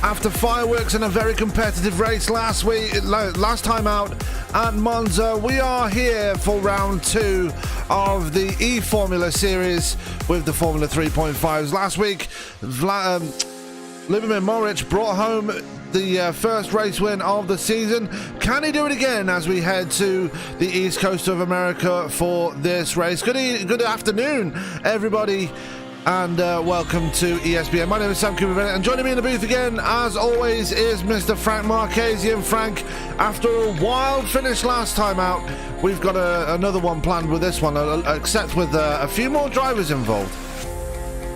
After fireworks and a very competitive race last time out at Monza, we are here for round 2 of the eFormula series with the Formula 3.5s. Last week, Lubomir Moric brought home the first race win of the season. Can he do it again as we head to the east coast of America for this race? Good afternoon, everybody, and welcome to ESPN. My name is Sam Cooper, and joining me in the booth again, as always, is Mr. Frank Marchese. Frank, after a wild finish last time out, we've got another one planned with this one, except with a few more drivers involved.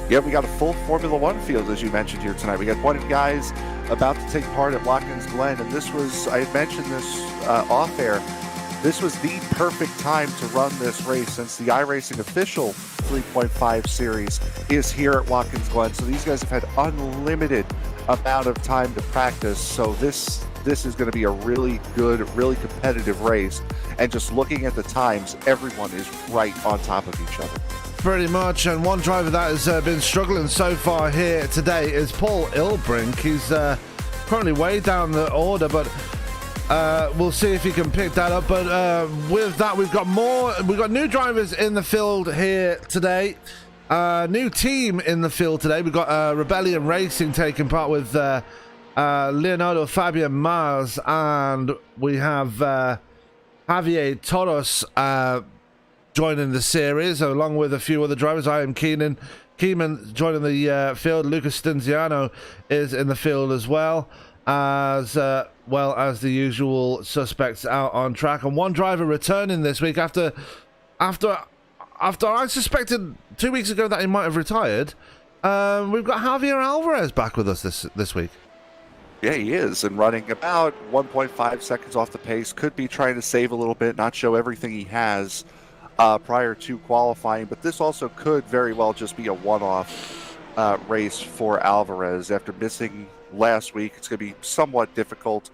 Yeah, we got a full Formula One field, as you mentioned here tonight. We got 20 guys about to take part at Watkins Glen, and this was, I had mentioned this off air, this was the perfect time to run this race since the iRacing official 3.5 series is here at Watkins Glen. So these guys have had unlimited amount of time to practice. So this is going to be a really good, really competitive race. And just looking at the times, everyone is right on top of each other. Pretty much, and one driver that has been struggling so far here today is Paul Ilbrink. He's currently way down the order, but we'll see if he can pick that up. But with that, we've got new drivers in the field here today. New team in the field today. We've got Rebellion Racing taking part with Leonardo Fabian Mars, and we have Javier Toros joining the series, along with a few other drivers. I am Keeman joining the field. Lucas Stinziano is in the field as well as the usual suspects out on track. And one driver returning this week after I suspected 2 weeks ago that he might have retired. We've got Javier Alvarez back with us this week. Yeah, he is, and running about 1.5 seconds off the pace. Could be trying to save a little bit, not show everything he has prior to qualifying, but this also could very well just be a one-off race for Alvarez. After missing last week, it's going to be somewhat difficult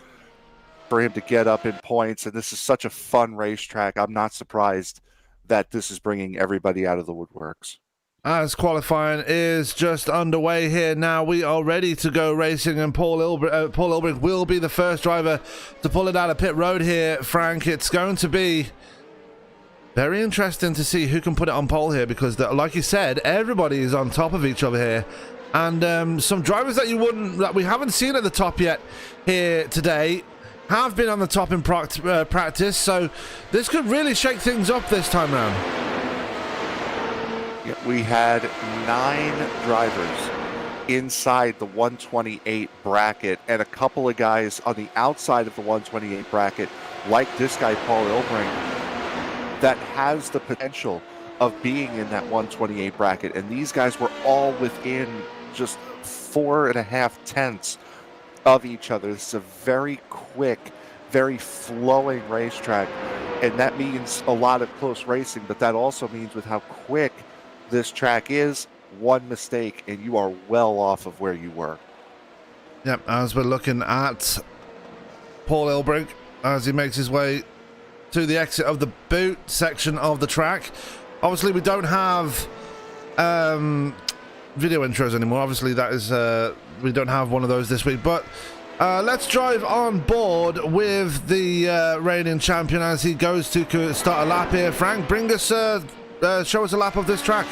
for him to get up in points, and this is such a fun racetrack. I'm not surprised that this is bringing everybody out of the woodworks. As qualifying is just underway here now, we are ready to go racing, and Paul Ilbrink will be the first driver to pull it out of pit road here, Frank. It's going to be very interesting to see who can put it on pole here, because like you said, everybody is on top of each other here, and some drivers that we haven't seen at the top yet here today have been on the top in practice, so this could really shake things up this time around. Yeah, we had 9 drivers inside the 128 bracket, and a couple of guys on the outside of the 128 bracket, like this guy Paul Ilbrink, that has the potential of being in that 128 bracket, and these guys were all within just 4.5 tenths of each other. This is a very quick, very flowing racetrack, and that means a lot of close racing, but that also means with how quick this track is, one mistake and you are well off of where you were. Yep, as we're looking at Paul Ilbrink as he makes his way to the exit of the boot section of the track. Obviously, we don't have video intros anymore. Obviously, that is we don't have one of those this week. But let's drive on board with the reigning champion as he goes to start a lap here. Frank, bring us, show us a lap of this track.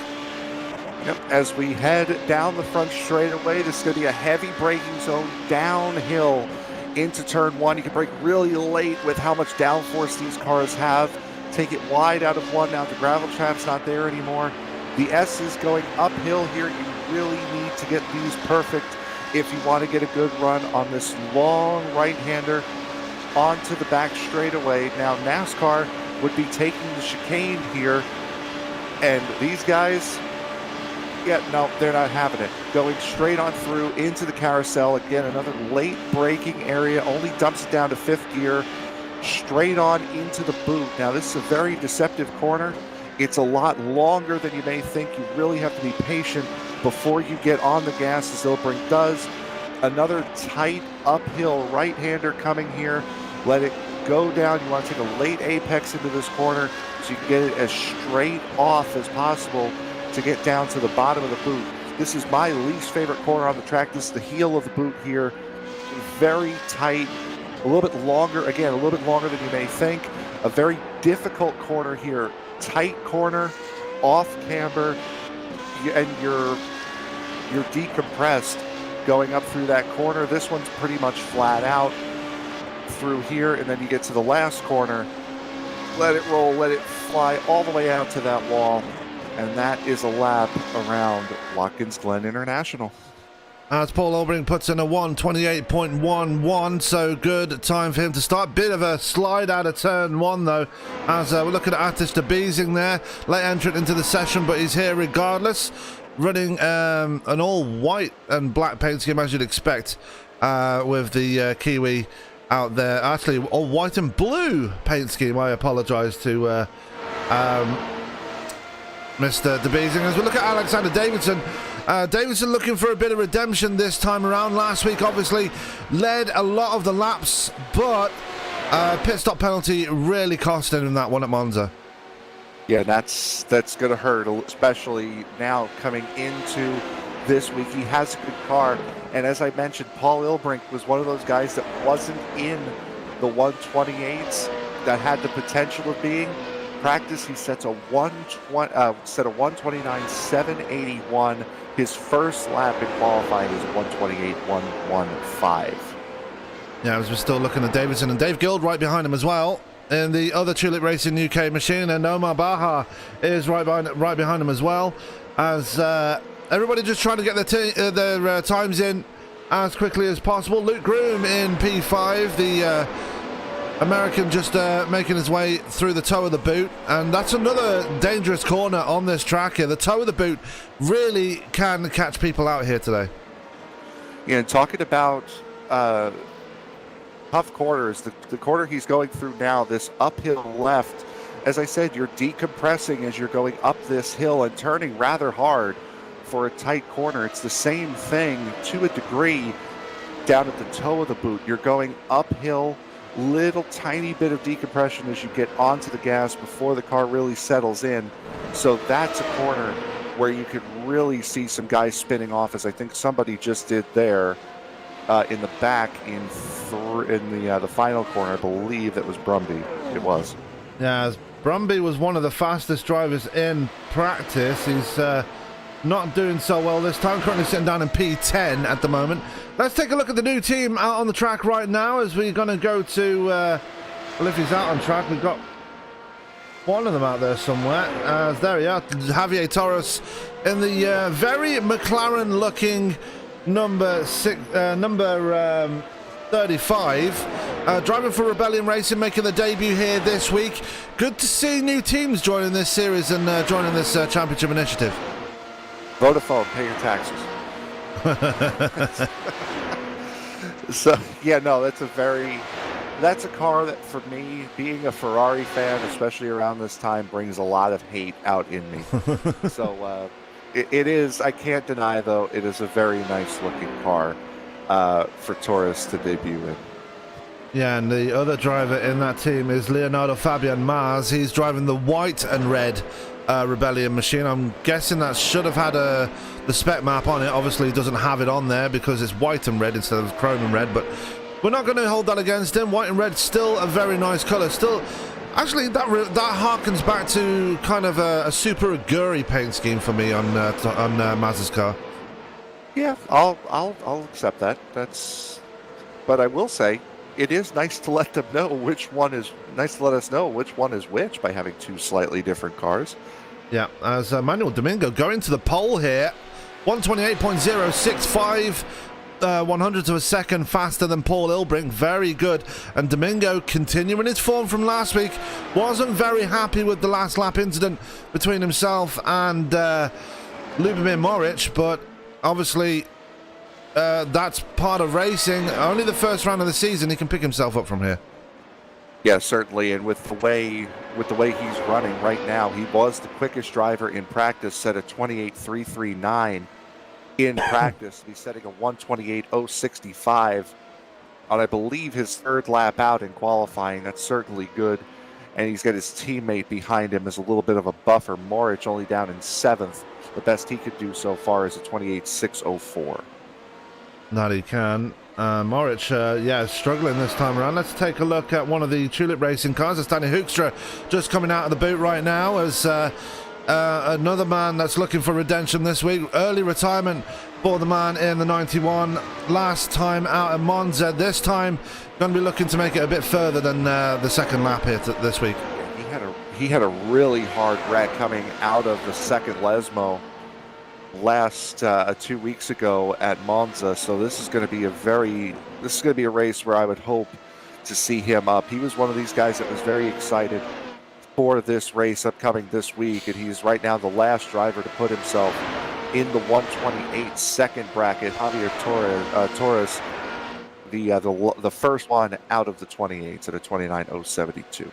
Yep, as we head down the front straightaway, this is going to be a heavy braking zone downhill into turn 1. You can brake really late with how much downforce these cars have. Take it wide out of 1. Now the gravel trap's not there anymore. The S is going uphill here. You really need to get these perfect if you want to get a good run on this long right-hander onto the back straightaway. Now NASCAR would be taking the chicane here, and these guys, yeah, no, they're not having it. Going straight on through into the carousel. Again, another late braking area. Only dumps it down to 5th gear. Straight on into the boot. Now, this is a very deceptive corner. It's a lot longer than you may think. You really have to be patient before you get on the gas, as Ilbrink does. Another tight uphill right-hander coming here. Let it go down. You want to take a late apex into this corner so you can get it as straight off as possible to get down to the bottom of the boot. This is my least favorite corner on the track. This is the heel of the boot here. very tight, a little bit longer, again, a little bit longer than you may think. A very difficult corner here. Tight corner, off camber, and you're decompressed going up through that corner. This one's pretty much flat out through here, and then you get to the last corner. Let it roll, let it fly all the way out to that wall, and that is a lap around Watkins Glen International. As Paul Ilbrink puts in a 1:28.11, so good time for him to start. Bit of a slide out of turn one, though, as we're looking at Atis DeBeasing there. Late entrant into the session, but he's here regardless. Running an all-white and black paint scheme, as you'd expect, with the Kiwi out there. Actually, all white and blue paint scheme. I apologise to Mr. DeBeasing. As we look at Alexander Davidson, Davidson looking for a bit of redemption this time around. Last week, obviously, led a lot of the laps, but pit stop penalty really costing him that one at Monza. Yeah, that's going to hurt, especially now coming into this week. He has a good car, and as I mentioned, Paul Ilbrink was one of those guys that wasn't in the 128s that had the potential of being. Practice, he sets a 129.781. His first lap in qualifying is 128.115. Yeah, as we're still looking at Davidson and Dave Guild right behind him as well. In the other Tulip Racing UK machine, and Omar Baha is right behind him as well. As everybody just trying to get their times in as quickly as possible. Luke Groom in P5, the American just making his way through the toe of the boot, and that's another dangerous corner on this track here. The toe of the boot really can catch people out here today. Yeah, and talking about tough corners, the corner he's going through now, this uphill left, as I said, you're decompressing as you're going up this hill and turning rather hard for a tight corner. It's the same thing to a degree down at the toe of the boot. You're going uphill, little tiny bit of decompression as you get onto the gas before the car really settles in. So that's a corner where you could really see some guys spinning off, as I think somebody just did there in the back in the final corner. I believe that was Brumby. It was. Yeah, as Brumby was one of the fastest drivers in practice. He's not doing so well this time, currently sitting down in P10 at the moment. Let's take a look at the new team out on the track right now, as we're going to go to, well, if he's out on track, we've got one of them out there somewhere. There we are, Javier Torres in the very McLaren looking number 35, driving for Rebellion Racing, making the debut here this week. Good to see new teams joining this series and joining this championship initiative. Vodafone, pay your taxes. So, yeah, no, that's a car that, for me, being a Ferrari fan, especially around this time, brings a lot of hate out in me. So, it is, I can't deny, though, it is a very nice looking car for Torres to debut in. Yeah, and the other driver in that team is Leonardo Fabian Mars. He's driving the white and red Rebellion machine. I'm guessing that should have had the spec map on it. Obviously, it doesn't have it on there because it's white and red instead of chrome and red, but we're not going to hold that against him. White and red, still a very nice color. Still, actually, that harkens back to kind of a Super Aguri paint scheme for me on Maz's car. Yeah, I'll accept that. But I will say, it is nice to let them know which one is which by having two slightly different cars. Yeah, as Manuel Domingo going to the pole here, 128.065, 100 to a second faster than Paul Ilbrink. Very good. And Domingo continuing his form from last week. Wasn't very happy with the last lap incident between himself and Lubomir Moric, but obviously that's part of racing. Only the first round of the season, he can pick himself up from here. Yeah, certainly, and with the way he's running right now, he was the quickest driver in practice, set a 28.339 in practice. He's setting a 128.065 on, I believe, his third lap out in qualifying. That's certainly good, and he's got his teammate behind him as a little bit of a buffer. Moric only down in 7th. The best he could do so far is a 28.604. That he can. Moric, yeah, struggling this time around. Let's take a look at one of the Tulip Racing cars. It's Danny Hookstra just coming out of the boot right now as another man that's looking for redemption this week. Early retirement for the man in the 91. Last time out at Monza. This time going to be looking to make it a bit further than the second lap here this week. He had a really hard wreck coming out of the second Lesmo last 2 weeks ago at Monza, so this is going to be a race where I would hope to see him up. He was one of these guys that was very excited for this race upcoming this week, and he's right now the last driver to put himself in the 128 second bracket. Javier Torres, the first one out of the 28s at a 29.072.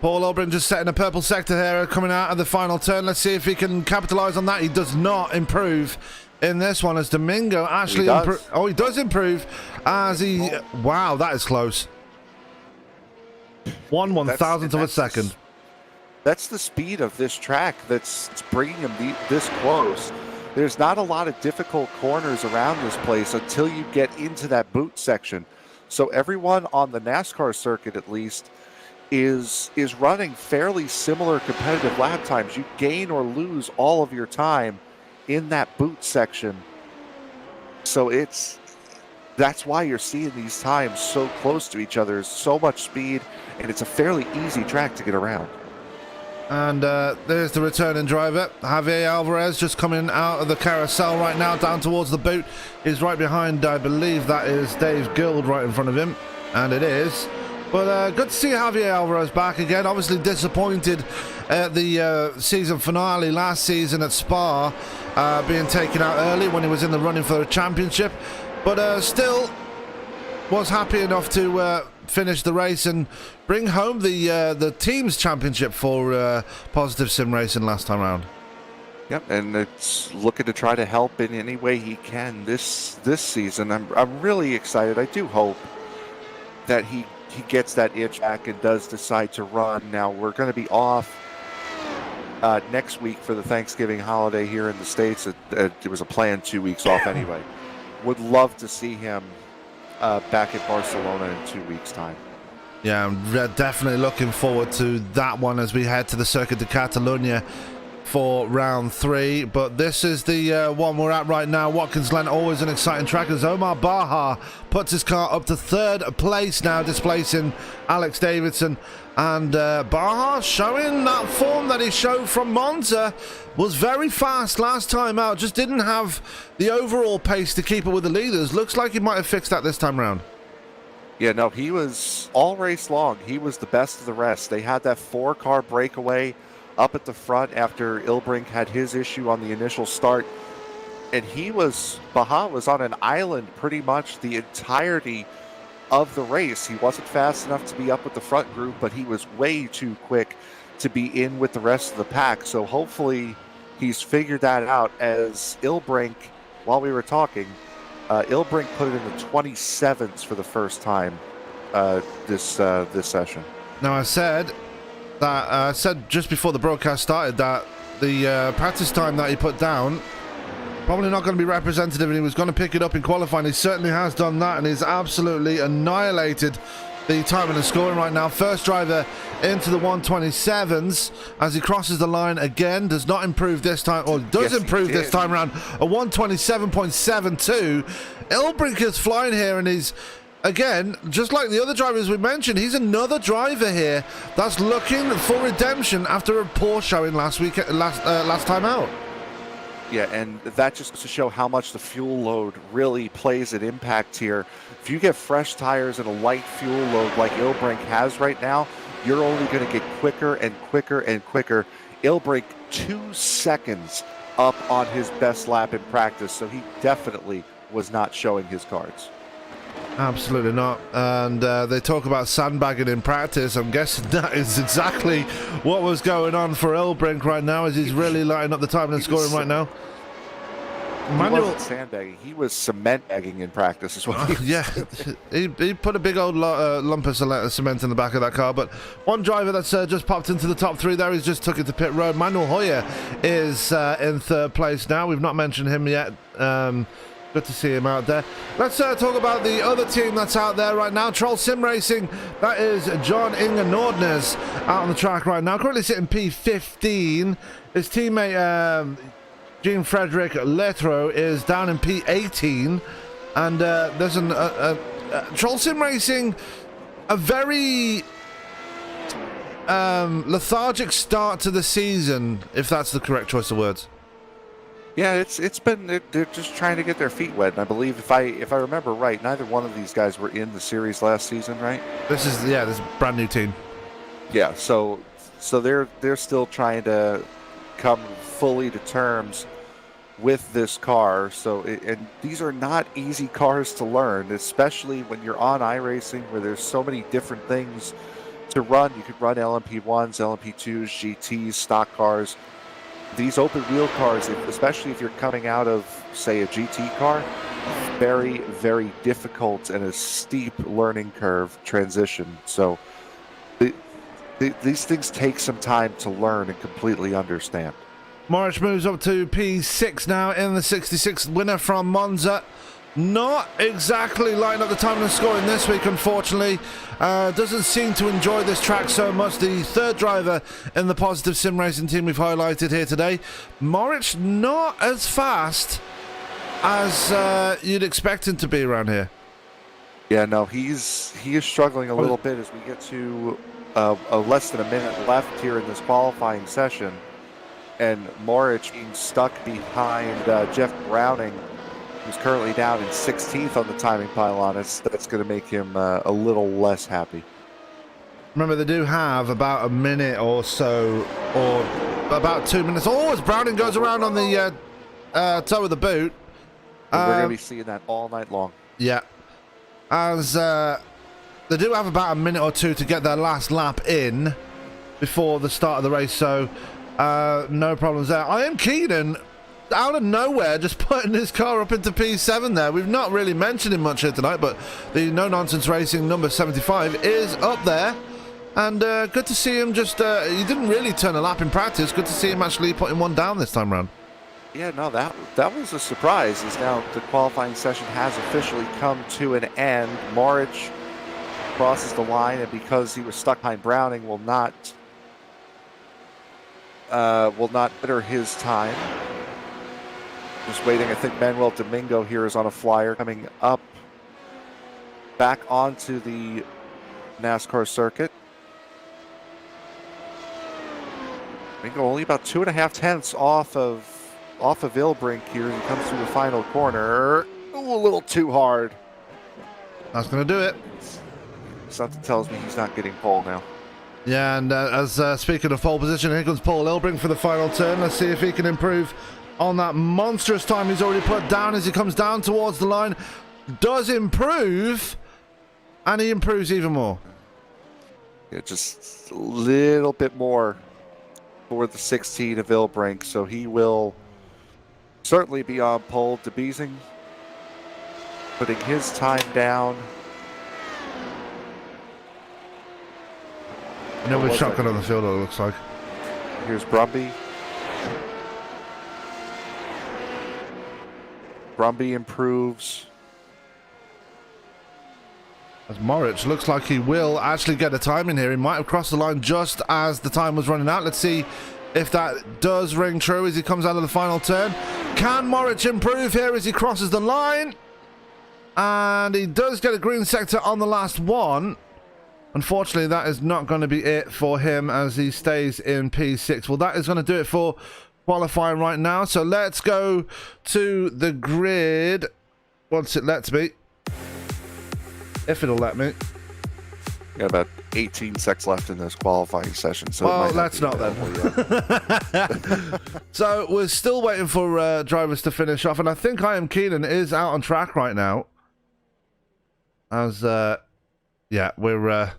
Paul Ilbring just setting a purple sector here coming out of the final turn. Let's see if he can capitalize on that. He does not improve in this one as Domingo actually he does improve as he wow, that is close. 1/1000th of a second. That's the speed of this track that's bringing him this close. There's not a lot of difficult corners around this place until you get into that boot section. So everyone on the NASCAR circuit, at least, is running fairly similar competitive lap times. You gain or lose all of your time in that boot section. So that's why you're seeing these times so close to each other. There's so much speed, and it's a fairly easy track to get around. And there's the returning driver, Javier Alvarez, just coming out of the carousel right now, down towards the boot. He's right behind, I believe that is Dave Guild right in front of him, and it is. But good to see Javier Alvarez back again. Obviously disappointed at the season finale last season at Spa, being taken out early when he was in the running for a championship. But still was happy enough to finish the race and bring home the team's championship for Positive Sim Racing last time around. Yep, and it's looking to try to help in any way he can this season. I'm really excited. I do hope that he gets that itch back and does decide to run. Now, we're going to be off next week for the Thanksgiving holiday here in the States. It was a planned 2 weeks off anyway. Would love to see him back at Barcelona in 2 weeks' time. Yeah, I'm definitely looking forward to that one as we head to the Circuit de Catalunya for round 3. But this is the one we're at right now. Watkins Glen, always an exciting track as Omar Baha puts his car up to 3rd place now, displacing Alex Davidson. And Baha showing that form that he showed from Monza. Was very fast last time out, just didn't have the overall pace to keep up with the leaders. Looks like he might have fixed that this time around. Yeah, no, he was all race long. He was the best of the rest. They had that 4-car breakaway up at the front after Ilbrink had his issue on the initial start. And Baha was on an island pretty much the entirety of the race. He wasn't fast enough to be up with the front group, but he was way too quick to be in with the rest of the pack. So hopefully he's figured that out, as Ilbrink, while we were talking, Ilbrink put it in the 27s for the first time this session. Now, I said just before the broadcast started that the practice time that he put down probably not going to be representative, and he was going to pick it up in qualifying. He certainly has done that, and he's absolutely annihilated the timing and scoring right now. First driver into the 127s as he crosses the line again. Does not improve this time, or does improve this time around. A 127.72. Ilbrink is flying here, and he's, again, just like the other drivers we mentioned, he's another driver here that's looking for redemption after a poor showing last time out. Yeah, and that just goes to show how much the fuel load really plays an impact here. If you get fresh tires and a light fuel load like Ilbrink has right now, you're only going to get quicker and quicker and quicker. Ilbrink 2 seconds up on his best lap in practice, so he definitely was not showing his cards. Absolutely not. And they talk about sandbagging in practice. I'm guessing that is exactly what was going on for Ilbrink right now, as he's really lighting up the time and scoring right now. He wasn't sandbagging. He was cement bagging in practice is what he was. Yeah, he put a big old lump of cement in the back of that car. But one driver that's just popped into the top 3 there, he's just took it to pit road. Manuel Hoyer is in 3rd place now. We've not mentioned him yet. Good to see him out there. Let's talk about the other team that's out there right now. Troll Sim Racing. That is John Inge Nordnes out on the track right now. Currently sitting P15. His teammate Jean Frederick Letro is down in P18. And there's Troll Sim Racing, a very lethargic start to the season, if that's the correct choice of words. Yeah, it's been they're just trying to get their feet wet. And I believe if I remember right, neither one of these guys were in the series last season, right? This is a brand new team. Yeah, so they're still trying to come fully to terms with this car. So and these are not easy cars to learn, especially when you're on iRacing, where there's so many different things to run. You could run LMP1s, LMP2s, GTs, stock cars. These open wheel cars, especially if you're coming out of, say, a GT car, very, very difficult and a steep learning curve transition. So these things take some time to learn and completely understand. Moric moves up to P6 now in the 66, winner from Monza. Not exactly lighting up the time and scoring this week, unfortunately. Doesn't seem to enjoy this track so much. The third driver in the positive sim racing team we've highlighted here today. Moric not as fast as you'd expect him to be around here. Yeah, no, he is struggling a little bit as we get to less than a minute left here in this qualifying session. And Moric being stuck behind Jeff Browning, who's currently down in 16th on the timing pylon. That's going to make him a little less happy. Remember, they do have about a minute or so, or about 2 minutes. Oh, as Browning goes around on the toe of the boot. We're going to be seeing that all night long. Yeah. As they do have about a minute or two to get their last lap in before the start of the race, so no problems there. I am Keenan, out of nowhere, just putting his car up into P7 there. We've not really mentioned him much here tonight, but the No Nonsense Racing number 75 is up there. And good to see him just, he didn't really turn a lap in practice. Good to see him actually putting one down this time around. Yeah, no, that was a surprise, as now the qualifying session has officially come to an end. Moric crosses the line, and because he was stuck behind Browning, will not better his time. Just waiting. I think Manuel Domingo here is on a flyer coming up back onto the NASCAR circuit. Domingo only about 2.5 tenths off of Ilbrink here. He comes through the final corner. Ooh, a little too hard. That's going to do it. Something tells me he's not getting pole now. Yeah, and as speaking of pole position, here comes Paul Ilbrink for the final turn. Let's see if he can improve on that monstrous time he's already put down as he comes down towards the line. Does improve, and he improves even more. Yeah, just a little bit more for the 16 of Ilbrink, so he will certainly be on pole. DeBeasing putting his time down. No, we're shotgun on the field, it looks like. Here's Brumby. Brumby improves. As Moric looks like he will actually get a time in here. He might have crossed the line just as the time was running out. Let's see if that does ring true as he comes out of the final turn. Can Moric improve here as he crosses the line? And he does get a green sector on the last one. Unfortunately, that is not going to be it for him as he stays in P6. Well, that is going to do it for qualifying right now. So let's go to the grid once it lets me. If it'll let me. Got about 18 seconds left in this qualifying session. So well, let's not then. So we're still waiting for drivers to finish off. And I think I Am Keenan is out on track right now. As, yeah, we're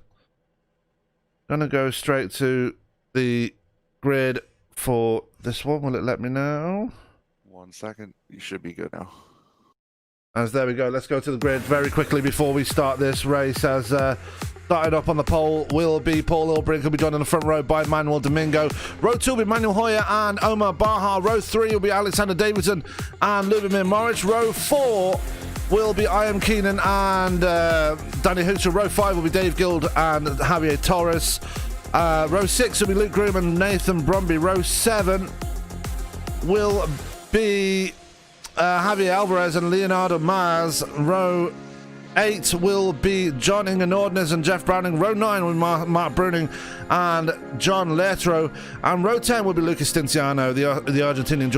going to go straight to the grid for this one. Will it let me know? 1 second. You should be good now. As there we go. Let's go to the grid very quickly before we start this race. As Started up on the pole will be Paul Ilbrink. Will be joined on the front row by Manuel Domingo. Row 2 will be Manuel Hoyer and Omar Baja. Row 3 will be Alexander Davidson and Lubomir Moric. Row 4 will be I Am Keenan and Danny Hookstra. Row 5 will be Dave Guild and Javier Torres. Row 6 will be Luke Groom and Nathan Brumby. Row 7 will be Javier Alvarez and Leonardo Maz. Row 8 will be John Ingenordnes and Jeff Browning. Row 9 will be Mark Bruning and John Letro. And row 10 will be Lucas Stinciano, the Argentinian,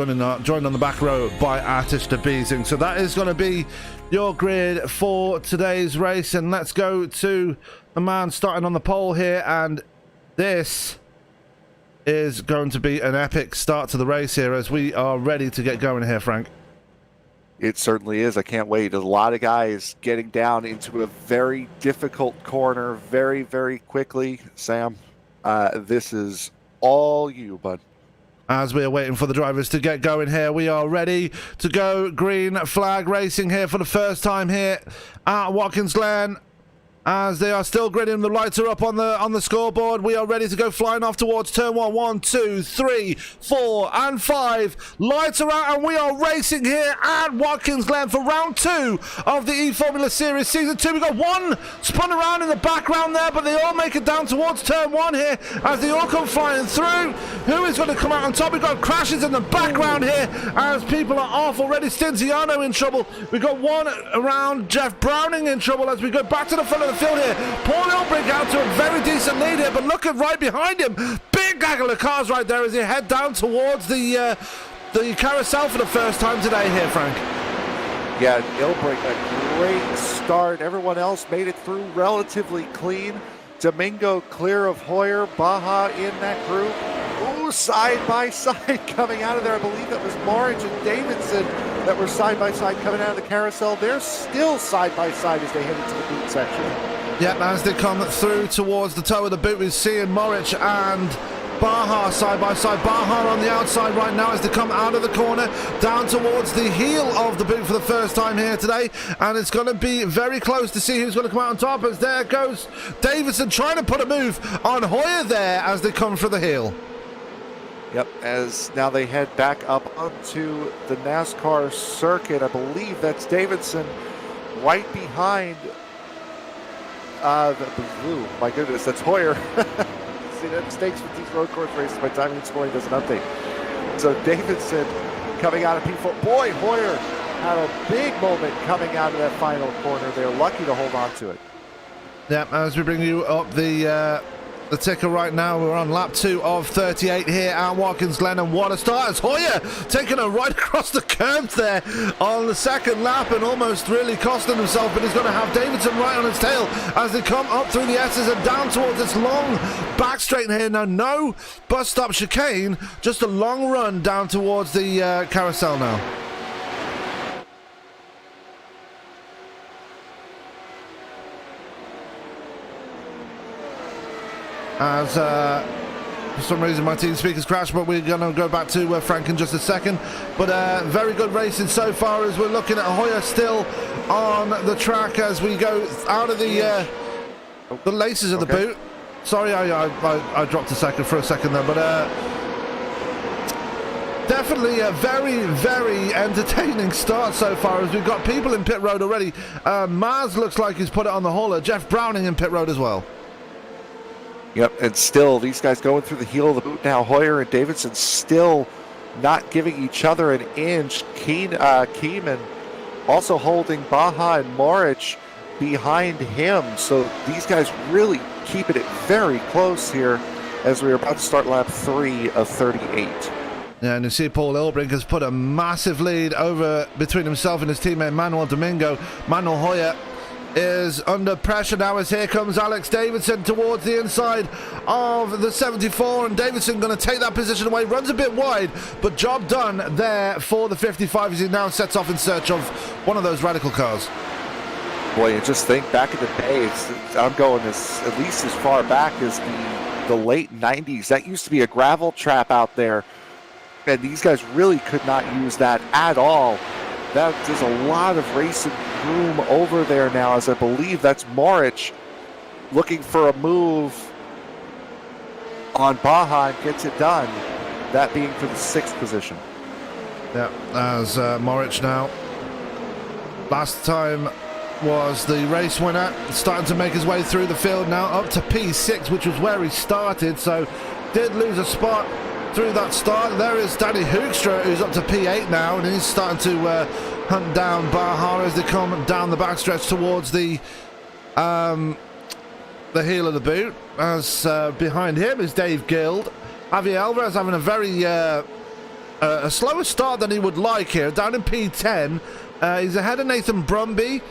joined on the back row by Atish Debizing. So that is going to be your grid for today's race. And let's go to the man starting on the pole here. And this is going to be an epic start to the race here as we are ready to get going here, Frank. It certainly is. I can't wait. A lot of guys getting down into a very difficult corner very, very quickly. Sam, this is all you, bud. As we are waiting for the drivers to get going here, we are ready to go. Green flag racing here for the first time here at Watkins Glen. As they are still gridding, the lights are up on the scoreboard. We are ready to go flying off towards turn 1. 1, 2, 3, 4, and 5. Lights are out, and we are racing here at Watkins Glen for round 2 of the eFormula Series Season 2. We've got one spun around in the background there, but they all make it down towards turn 1 here as they all come flying through. Who is going to come out on top? We've got crashes in the background here as people are off already. Stinciano in trouble. We've got one around. Jeff Browning in trouble as we go back to the front of the field here. Paul Ilbrink out to a very decent lead here, but look at right behind him. Big gaggle of cars right there as he head down towards the carousel for the first time today here, Frank. Yeah, Ilbrink, a great start. Everyone else made it through relatively clean. Domingo clear of Hoyer, Baja in that group. Ooh, side by side coming out of there. I believe that was Moric and Davidson that were side by side coming out of the carousel. They're still side by side as they head into the boot section. Yep, as they come through towards the toe of the boot, we're seeing Moric and Baja side by side. Baja on the outside right now as they come out of the corner down towards the heel of the boot for the first time here today, and it's going to be very close to see who's going to come out on top as there goes Davidson trying to put a move on Hoyer there as they come for the heel. Yep, as now they head back up onto the NASCAR circuit. I believe that's Davidson right behind the blue. My goodness, that's Hoyer. See, that mistakes with these road course races. My timing and scoring doesn't update. So Davidson coming out of P4. Boy, Hoyer had a big moment coming out of that final corner. They're lucky to hold on to it. Yep, as we bring you up the ticker right now, we're on lap 2 of 38 here at Watkins Glen, and what a start as Hoyer taking her right across the curb there on the second lap and almost really costing himself, but he's going to have Davidson right on his tail as they come up through the S's and down towards this long back straight here. Now no bus stop chicane, just a long run down towards the carousel now. As for some reason my team speakers crashed, but we're going to go back to Frank in just a second. But very good racing so far as we're looking at Hoyer still on the track as we go out of the laces of the boot. Sorry, I dropped a second for a second there, but definitely a very, very entertaining start so far as we've got people in pit road already. Maz looks like he's put it on the hauler. Jeff Browning in pit road as well. Yep, and still these guys going through the heel of the boot now. Hoyer and Davidson still not giving each other an inch. Keeman also holding Baja and Moric behind him. So these guys really keeping it very close here as we're about to start lap 3 of 38. Yeah, and you see Paul Ilbrink has put a massive lead over between himself and his teammate Manuel Domingo. Manuel Hoyer is under pressure now as here comes Alex Davidson towards the inside of the 74, and Davidson going to take that position away, runs a bit wide, but job done there for the 55 as he now sets off in search of one of those radical cars. Boy, you just think back in the day, I'm going at least as far back as the late 90s. That used to be a gravel trap out there, and these guys really could not use that at all. There's a lot of racing room over there now, as I believe that's Moric looking for a move on Baja and gets it done, that being for the 6th position. Yeah, as Moric now. Last time was the race winner, starting to make his way through the field now, up to P6, which was where he started, so did lose a spot through that start. There is Danny Hookstra, who's up to P8 now, and he's starting to hunt down Baja as they come down the backstretch towards the heel of the boot. As behind him is Dave Guild. Javier Alvarez having a very a slower start than he would like here, down in P10. He's ahead of Nathan Brumby.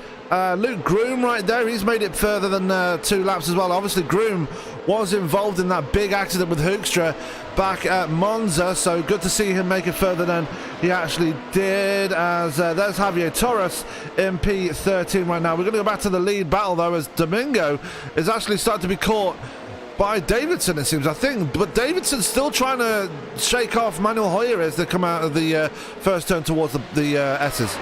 Luke Groom right there, he's made it further than 2 laps as well. Obviously Groom was involved in that big accident with Hookstra back at Monza, so good to see him make it further than he actually did. As there's Javier Torres in P13 right now. We're going to go back to the lead battle though, as Domingo is actually starting to be caught by Davidson, it seems, I think, but Davidson's still trying to shake off Manuel Hoyer as they come out of the first turn towards the S's.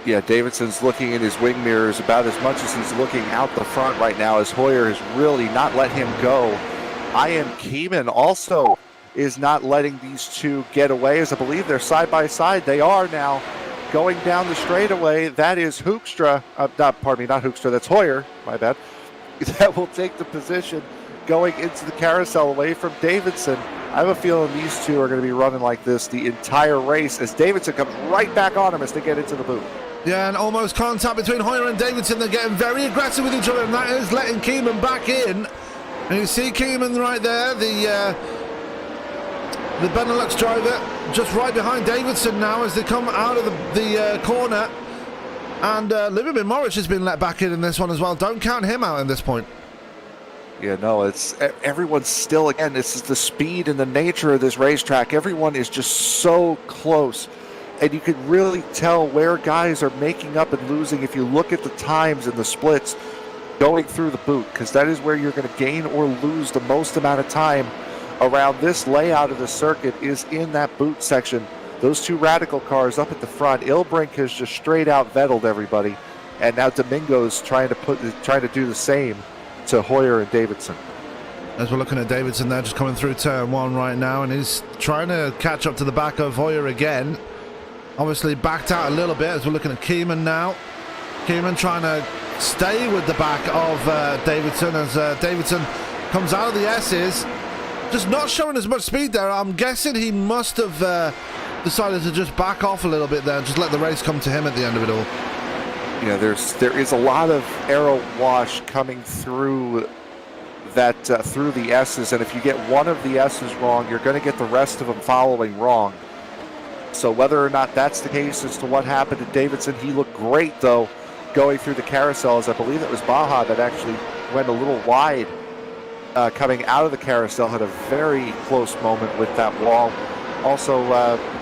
Yeah, Davidson's looking in his wing mirrors about as much as he's looking out the front right now, as Hoyer has really not let him go. Ian Keeman also is not letting these two get away, as I believe they're side by side. They are now going down the straightaway. That is Hookstra, not Hookstra, that's Hoyer, my bad. That will take the position going into the carousel away from Davidson. I have a feeling these two are going to be running like this the entire race, as Davidson comes right back on him as they get into the boot. Yeah, and almost contact between Hoyer and Davidson. They're getting very aggressive with each other, and that is letting Keeman back in. And you see Keeman right there, the Benelux driver, just right behind Davidson now as they come out of the corner. And Lubomir Moric has been let back in this one as well. Don't count him out at this point. Yeah, no, it's everyone's still, again, this is the speed and the nature of this racetrack. Everyone is just so close. And you can really tell where guys are making up and losing if you look at the times and the splits going through the boot, because that is where you're going to gain or lose the most amount of time around this layout of the circuit, is in that boot section. Those two Radical cars up at the front. Ilbrink has just straight out vettled everybody, and now Domingo's trying to do the same to Hoyer and Davidson. As we're looking at Davidson there, just coming through turn 1 right now, and he's trying to catch up to the back of Hoyer again. Obviously backed out a little bit as we're looking at Keeman now. Keeman trying to stay with the back of Davidson as Davidson comes out of the S's. Just not showing as much speed there. I'm guessing he must have decided to just back off a little bit there and just let the race come to him at the end of it all. Yeah, there is a lot of aero wash coming through that through the S's, and if you get one of the S's wrong, you're going to get the rest of them following wrong. So whether or not that's the case as to what happened to Davidson, he looked great though going through the carousels. I believe it was Baja that actually went a little wide coming out of the carousel, had a very close moment with that wall. Also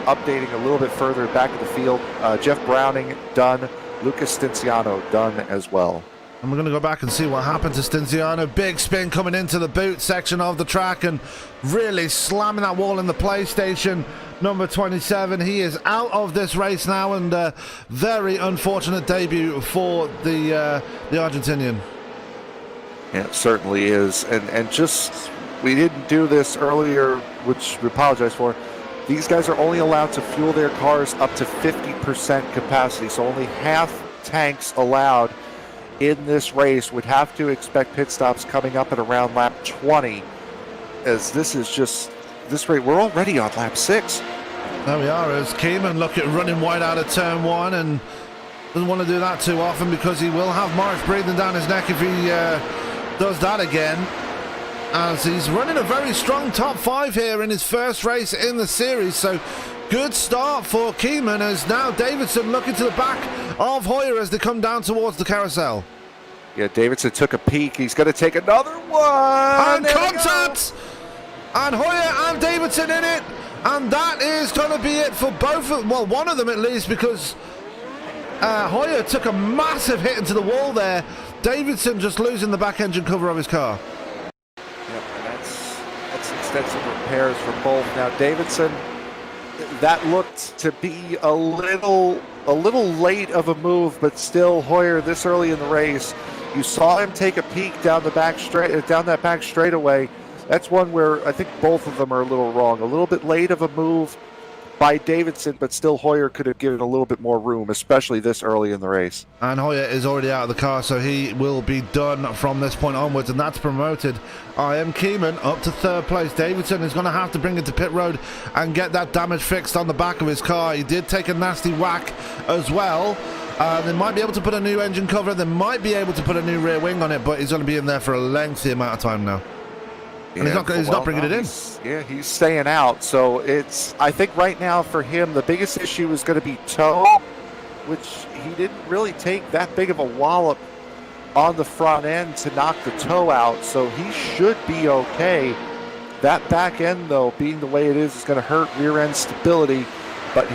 updating a little bit further back of the field, Jeff Browning done, Lucas Stinciano done as well. And we're going to go back and see what happened to Stinciano. Big spin coming into the boot section of the track and really slamming that wall in the PlayStation number 27. He is out of this race now, and very unfortunate debut for the Argentinian. Yeah, it certainly is. And just, we didn't do this earlier, which we apologize for. These guys are only allowed to fuel their cars up to 50% capacity, so only half tanks allowed in this race. Would have to expect pit stops coming up at around lap 20, as this is just, this rate, we're already on lap 6. There we are, as Keeman look at running wide out of turn 1, and doesn't want to do that too often because he will have Moric breathing down his neck if he does that again, as he's running a very strong top 5 here in his first race in the series. So good start for Keeman, as now Davidson looking to the back of Hoyer as they come down towards the carousel. Yeah, Davidson took a peek. He's going to take another one. And contact! And Hoyer and Davidson in it. And that is going to be it for both of, well, one of them at least, because Hoyer took a massive hit into the wall there. Davidson just losing the back engine cover of his car. Yep, and that's extensive repairs for both. Now Davidson, that looked to be a little late of a move, but still Hoyer this early in the race You saw him take a peek down that back straightaway. That's one where I think both of them are a little wrong. A little bit late of a move by Davidson, but still Hoyer could have given a little bit more room, especially this early in the race. And Hoyer is already out of the car, so he will be done from this point onwards, and that's promoted I.M. Keeman up to third place. Davidson is going to have to bring it to pit road and get that damage fixed on the back of his car. He did take a nasty whack as well. They might be able to put a new engine cover. They might be able to put a new rear wing on it, but he's going to be in there for a lengthy amount of time now. And he's not bringing it in. He's staying out. So I think right now for him, the biggest issue is going to be toe, which he didn't really take that big of a wallop on the front end to knock the toe out. So he should be okay. That back end, though, being the way it is going to hurt rear end stability. But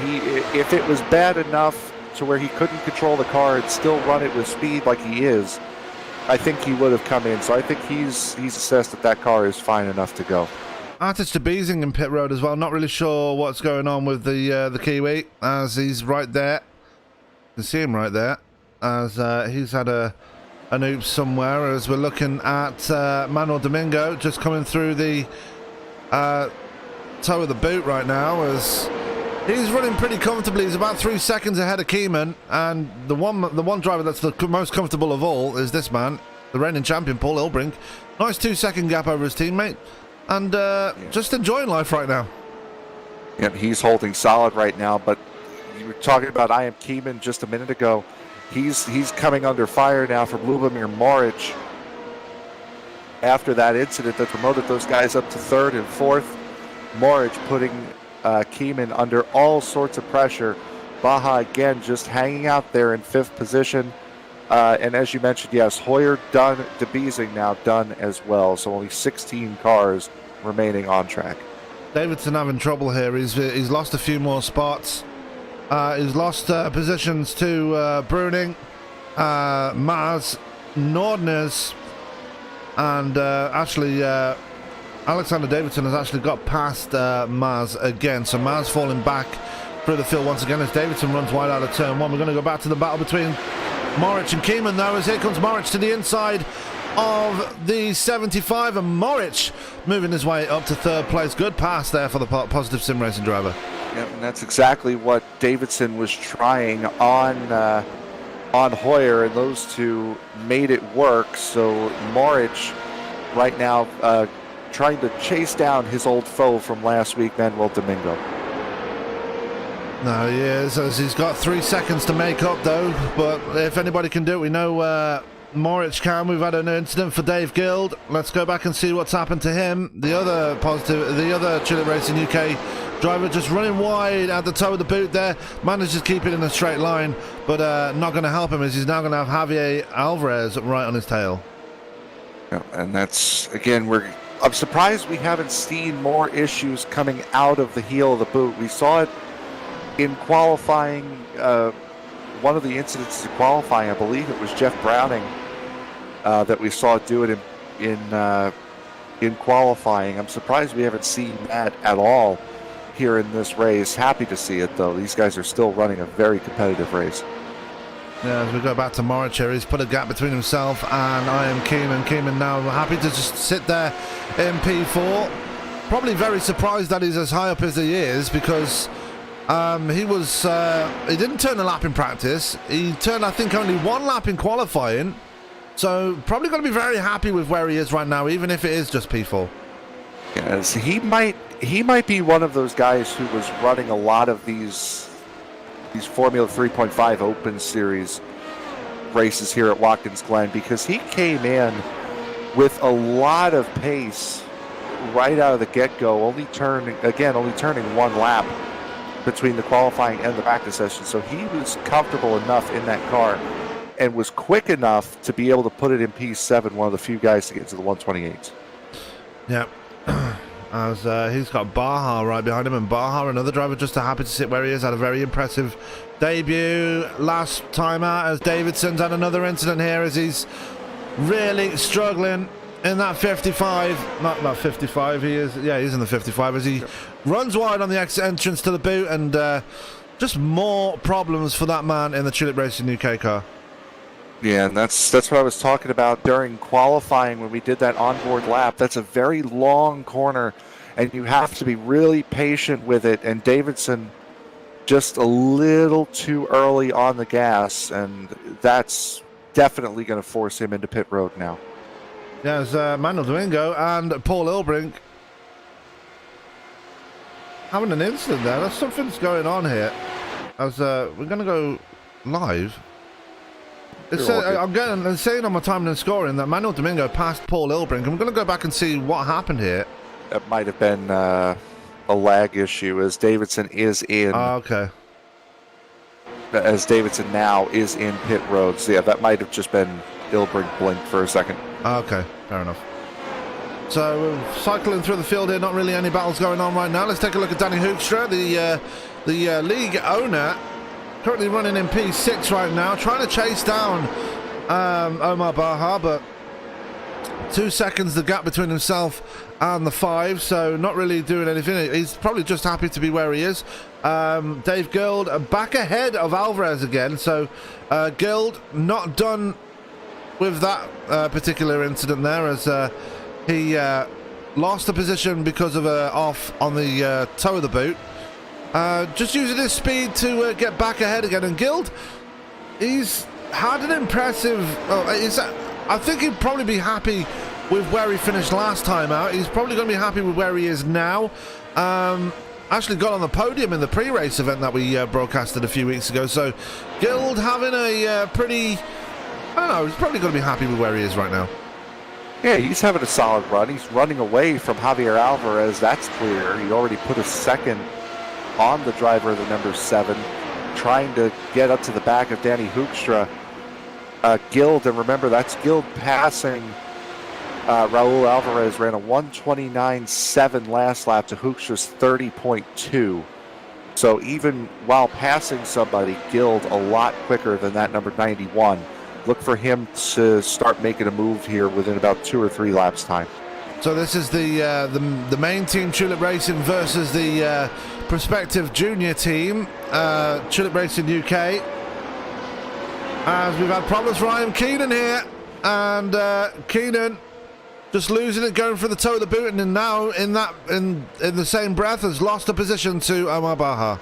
if it was bad enough to where he couldn't control the car and still run it with speed like he is, I think he would have come in. So I think he's assessed that car is fine enough to go. Artich to Beasing in pit road as well. Not really sure what's going on with the Kiwi, as he's right there. You can see him right there, as he's had an oops somewhere. As we're looking at Manuel Domingo just coming through the toe of the boot right now, as he's running pretty comfortably. He's about 3 seconds ahead of Keeman, and the one driver that's the most comfortable of all is this man, the reigning champion, Paul Ilbrink. Nice 2-second gap over his teammate, and just enjoying life right now. Yeah, he's holding solid right now, but you were talking about I.M. Keeman just a minute ago. He's coming under fire now from Lubomir Moric after that incident that promoted those guys up to third and fourth. Moric putting Keeman under all sorts of pressure. Baja again just hanging out there in fifth position. And as you mentioned, yes, Hoyer done, DeBeasing now done as well. So only 16 cars remaining on track. Davidson having trouble here. He's lost a few more spots. He's lost positions to Bruning, Maz, Nordners, and actually Alexander Davidson has actually got past Maz again. So Maz falling back through the field once again as Davidson runs wide out of turn one. We're going to go back to the battle between Moric and Keeman though, as here comes Moric to the inside of the 75, and Moric moving his way up to third place. Good pass there for the positive sim racing driver. Yeah, and that's exactly what Davidson was trying on Hoyer, and those two made it work. So Moric right now trying to chase down his old foe from last week, Manuel Domingo. No, he is, as he's got 3 seconds to make up though, but if anybody can do it, we know Moric can. We've had an incident for Dave Guild. Let's go back and see what's happened to him. The other Chile Racing UK driver just running wide at the toe of the boot there, manages to keep it in a straight line, but not going to help him, as he's now going to have Javier Alvarez right on his tail. Yeah, and that's, again, I'm surprised we haven't seen more issues coming out of the heel of the boot. We saw it in qualifying. One of the incidents in qualifying, I believe it was Jeff Browning that we saw do it in qualifying. I'm surprised we haven't seen that at all here in this race. Happy to see it though. These guys are still running a very competitive race. Yeah, as we go back to Moric here, he's put a gap between himself and I.M. Keeman. Keeman now happy to just sit there in P4. Probably very surprised that he's as high up as he is, because he didn't turn a lap in practice. He turned, I think, only one lap in qualifying. So probably going to be very happy with where he is right now, even if it is just P4. Yes, he might be one of those guys who was running a lot of these Formula 3.5 Open Series races here at Watkins Glen, because he came in with a lot of pace right out of the get-go, only turning one lap between the qualifying and the practice session. So he was comfortable enough in that car and was quick enough to be able to put it in P7, one of the few guys to get into the 128s. Yeah. As he's got Baja right behind him, and Baja, another driver, just happy to sit where he is. Had a very impressive debut last time out, as Davidson's had another incident here as he's really struggling in that 55. Not 55, he's in the 55 as he runs wide on the entrance to the boot, and just more problems for that man in the Tulip Racing UK car. Yeah, and that's what I was talking about during qualifying when we did that onboard lap. That's a very long corner, and you have to be really patient with it. And Davidson just a little too early on the gas, and that's definitely going to force him into pit road now. There's Manuel Domingo and Paul Ilbrink having an incident there. There's something's going on here. As we're going to go live. I'm saying on my timing and scoring that Manuel Domingo passed Paul Ilbrink. I'm going to go back and see what happened here. That might have been a lag issue as Davidson is in. Okay. As Davidson now is in pit road. So yeah, that might have just been Ilbrink blinked for a second. Okay, fair enough. So we're cycling through the field here. Not really any battles going on right now. Let's take a look at Danny Hookstra, the league owner. Currently running in P6 right now, trying to chase down Omar Baha, but 2 seconds the gap between himself and the 5, so not really doing anything. He's probably just happy to be where he is. Dave Gild back ahead of Alvarez again, so Gild not done with that particular incident there, as he lost the position because of a off on the toe of the boot. Just using his speed to get back ahead again. And Gild, he's had an impressive... I think he'd probably be happy with where he finished last time out. He's probably going to be happy with where he is now. Actually got on the podium in the pre-race event that we broadcasted a few weeks ago. So Gild having a pretty... I don't know, he's probably going to be happy with where he is right now. Yeah, he's having a solid run. He's running away from Javier Alvarez. That's clear. He already put a second on the driver of the number 7, trying to get up to the back of Danny Hookstra. Gild, and remember, that's Gild passing Raul Alvarez, ran a 1:29.7 last lap to Hookstra's 30.2. So even while passing somebody, Gild a lot quicker than that number 91. Look for him to start making a move here within about 2 or 3 laps time. So this is the main team, Tulip Racing, versus the prospective junior team, Tulip Racing UK. As we've had problems for Ryan Keenan here, and Keenan just losing it, going for the toe of the boot, and then now in the same breath has lost the position to Omar Baha.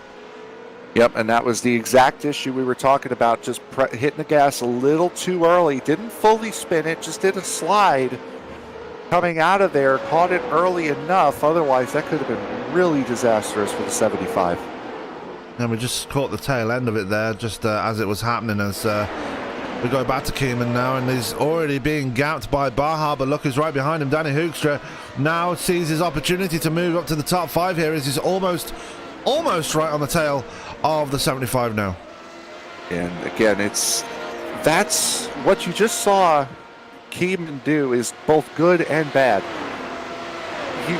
Yep, and that was the exact issue we were talking about, just hitting the gas a little too early. Didn't fully spin it, just did a slide. Coming out of there, caught it early enough. Otherwise, that could have been really disastrous for the 75. And we just caught the tail end of it there, just as it was happening. As we go back to Keeman now, and he's already being gapped by Baha, but look who's right behind him. Danny Hookstra now sees his opportunity to move up to the top 5 here, as he's almost right on the tail of the 75 now. And again, that's what you just saw Keeman do is both good and bad.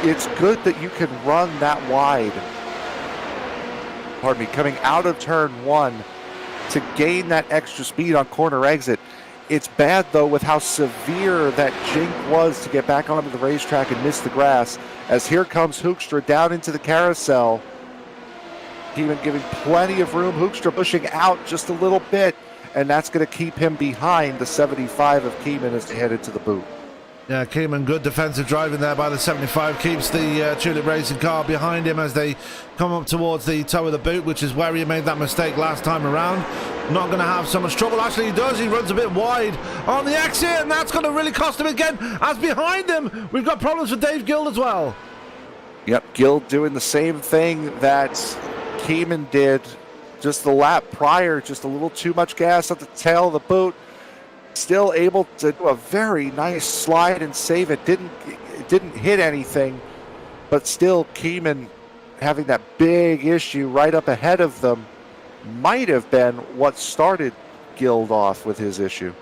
It's good that you can run that wide, coming out of turn 1 to gain that extra speed on corner exit. It's bad, though, with how severe that jink was to get back onto the racetrack and miss the grass, as here comes Hookstra down into the carousel. Keeman giving plenty of room. Hookstra pushing out just a little bit, and that's going to keep him behind the 75 of Keeman as they head into the boot. Yeah, Keeman, good defensive driving there by the 75. Keeps the Tulip Racing car behind him as they come up towards the toe of the boot, which is where he made that mistake last time around. Not going to have so much trouble. Actually, he does. He runs a bit wide on the exit, and that's going to really cost him again. As behind him, we've got problems with Dave Gild as well. Yep, Gild doing the same thing that Keeman did just the lap prior, just a little too much gas at the tail of the boot. Still able to do a very nice slide and save it. Didn't hit anything, but still Keeman having that big issue right up ahead of them might have been what started Gild off with his issue.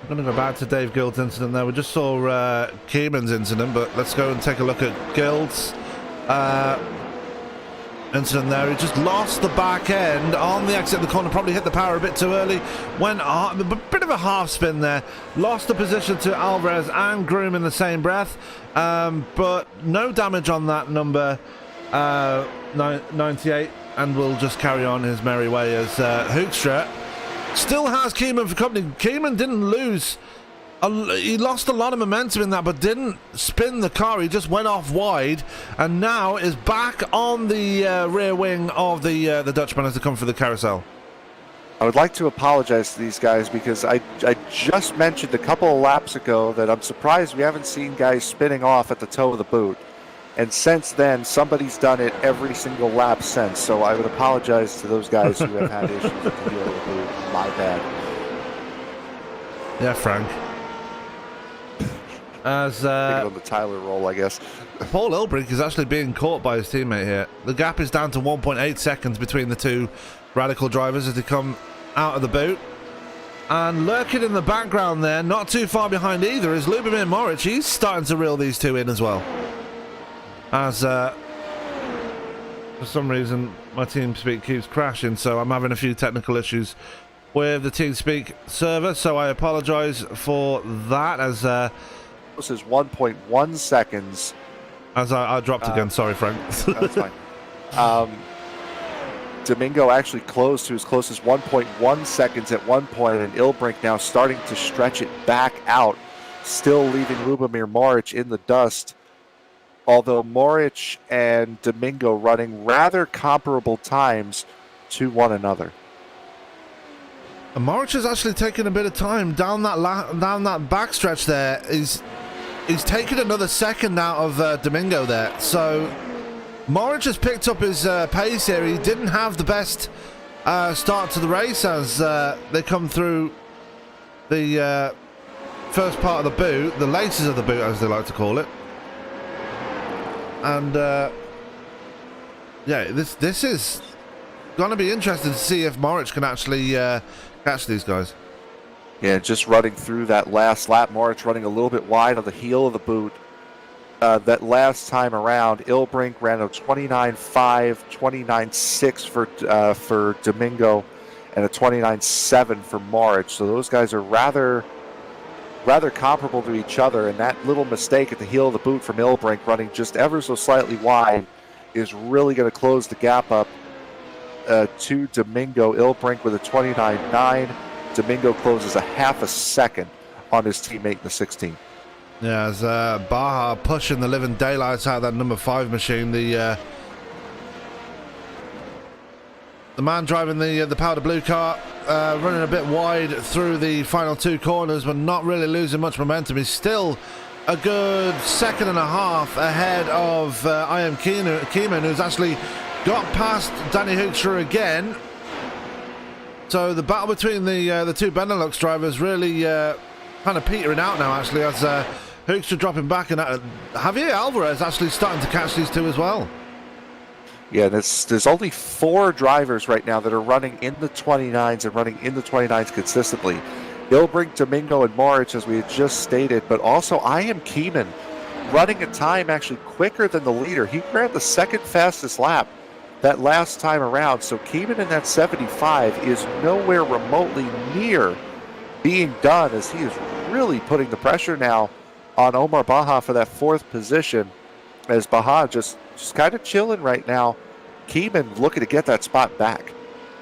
I'm going to go back to Dave Gild's incident there. We just saw Keeman's incident, but let's go and take a look at Gild's incident there. He just lost the back end on the exit of the corner, probably hit the power a bit too early, went a bit of a half spin there, lost the position to Alvarez and Groom in the same breath, but no damage on that number 98, and will just carry on his merry way as Hookstra still has Keeman for company. Keeman didn't lose. He lost a lot of momentum in that, but didn't spin the car. He just went off wide, and now is back on the rear wing of the Dutchman as they come for the carousel. I would like to apologize to these guys because I just mentioned a couple of laps ago that I'm surprised we haven't seen guys spinning off at the toe of the boot. And since then, somebody's done it every single lap since. So I would apologize to those guys who have had issues with the heel of the boot. My bad. Yeah, Frank. As Taking on the Tyler roll, I guess. Paul Ilbrink is actually being caught by his teammate here. The gap is down to 1.8 seconds between the two Radical drivers as they come out of the boot. And lurking in the background there, not too far behind either, is Lubomir Moric. He's starting to reel these two in as well. As for some reason my TeamSpeak keeps crashing, so I'm having a few technical issues with the TeamSpeak server, so I apologize for that. As this is 1.1 seconds. As I dropped again. Sorry, Frank. That's fine. Domingo actually closed to as close as 1.1 seconds at one point, and Ilbrink now starting to stretch it back out, still leaving Lubomir Moric in the dust. Although Moric and Domingo running rather comparable times to one another. And Moric has actually taken a bit of time down that backstretch there. He's taken another second out of Domingo there. So Moric has picked up his pace here. He didn't have the best start to the race as they come through the first part of the boot, the laces of the boot as they like to call it. And yeah, this is going to be interesting to see if Moric can actually catch these guys. Yeah, just running through that last lap, Moric running a little bit wide on the heel of the boot. That last time around, Ilbrink ran a 29.5, 29.6 for Domingo, and a 29.7 for Moric. So those guys are rather comparable to each other, and that little mistake at the heel of the boot from Ilbrink running just ever so slightly wide is really going to close the gap up to Domingo. Ilbrink with a 29.9. Domingo closes a half a second on his teammate in the 16. Yeah, as Baja pushing the living daylights out of that number 5 machine. The man driving the powder blue car running a bit wide through the final two corners, but not really losing much momentum. He's still a good second and a half ahead of I Am Keeman, who's actually got past Danny Hookstra again. So the battle between the two Benelux drivers really kind of petering out now, actually, as Hookstra dropping back, and Javier Alvarez actually starting to catch these two as well. Yeah, there's only 4 drivers right now that are running in the 29s and running in the 29s consistently. Ilbrink, Domingo, and Moric, as we had just stated, but also I Am Keeman running a time actually quicker than the leader. He ran the second fastest lap that last time around, so Keeman in that 75 is nowhere remotely near being done, as he is really putting the pressure now on Omar Baja for that 4th position, as Baja just kind of chilling right now. Keeman looking to get that spot back.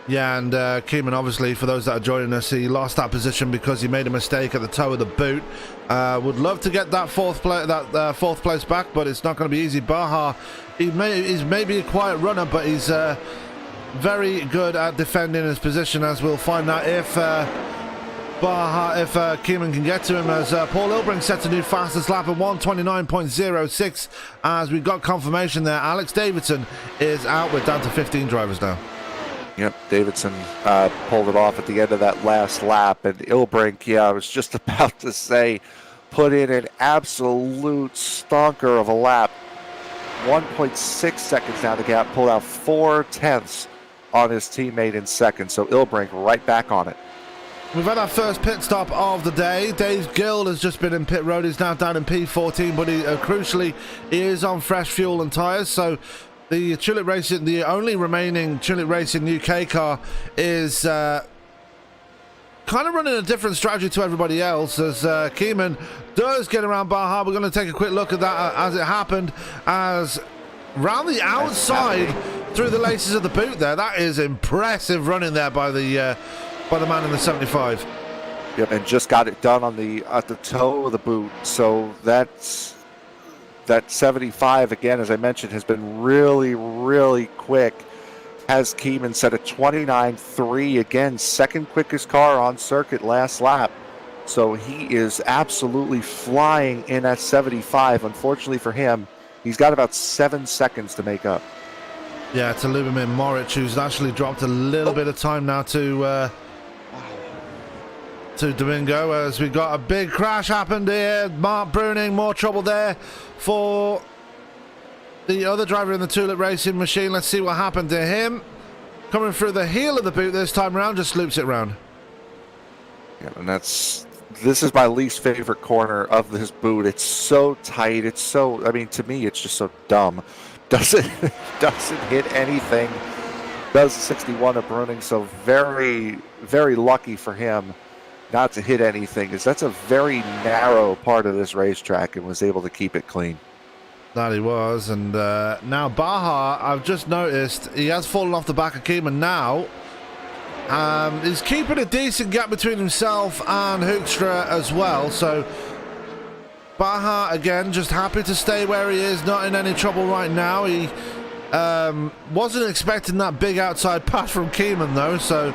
Yeah, and Keeman, obviously, for those that are joining us, he lost that position because he made a mistake at the toe of the boot. Would love to get that fourth place back, but it's not going to be easy. Baja, he's maybe a quiet runner, but he's very good at defending his position, as we'll find out if Keeman can get to him, as Paul Ilbrink sets a new fastest lap at 1:29.06. As we've got confirmation there, Alex Davidson is out. We're down to 15 drivers now. Yep, Davidson pulled it off at the end of that last lap, and Ilbrink, yeah, I was just about to say, put in an absolute stonker of a lap. 1.6 seconds down the gap, pulled out 4/10 on his teammate in second, so Ilbrink right back on it. We've had our first pit stop of the day. Dave Gill has just been in pit road. He's now down in P14, but crucially, he is on fresh fuel and tyres. So the Tulip Racing, the only remaining Tulip Racing UK car, is kind of running a different strategy to everybody else, as Keeman does get around Baja. We're going to take a quick look at that as it happened, as round the outside through the laces of the boot there. That is impressive running there by the by the man in the 75. Yep, and just got it done on at the toe of the boot. So that 75, again, as I mentioned, has been really, really quick. Has Keeman set a 29.3, again, second quickest car on circuit last lap. So he is absolutely flying in at 75. Unfortunately for him, he's got about 7 seconds to make up. Yeah, to Lubomir Moric, who's actually dropped a little bit of time now to Domingo, as we got a big crash happened here. Mark Bruning, more trouble there for the other driver in the Tulip Racing machine. Let's see what happened to him. Coming through the heel of the boot this time around, just loops it round. Yeah, and this is my least favorite corner of this boot. It's so tight. It's so, I mean, to me, it's just so dumb. Doesn't hit anything. Does 61 of Bruning, so very, very lucky for him not to hit anything, because that's a very narrow part of this racetrack, and was able to keep it clean. That he was. And now Baja, I've just noticed he has fallen off the back of Keeman now. He's keeping a decent gap between himself and Hookstra as well, so Baja again just happy to stay where he is, not in any trouble right now. He wasn't expecting that big outside pass from Keeman though, so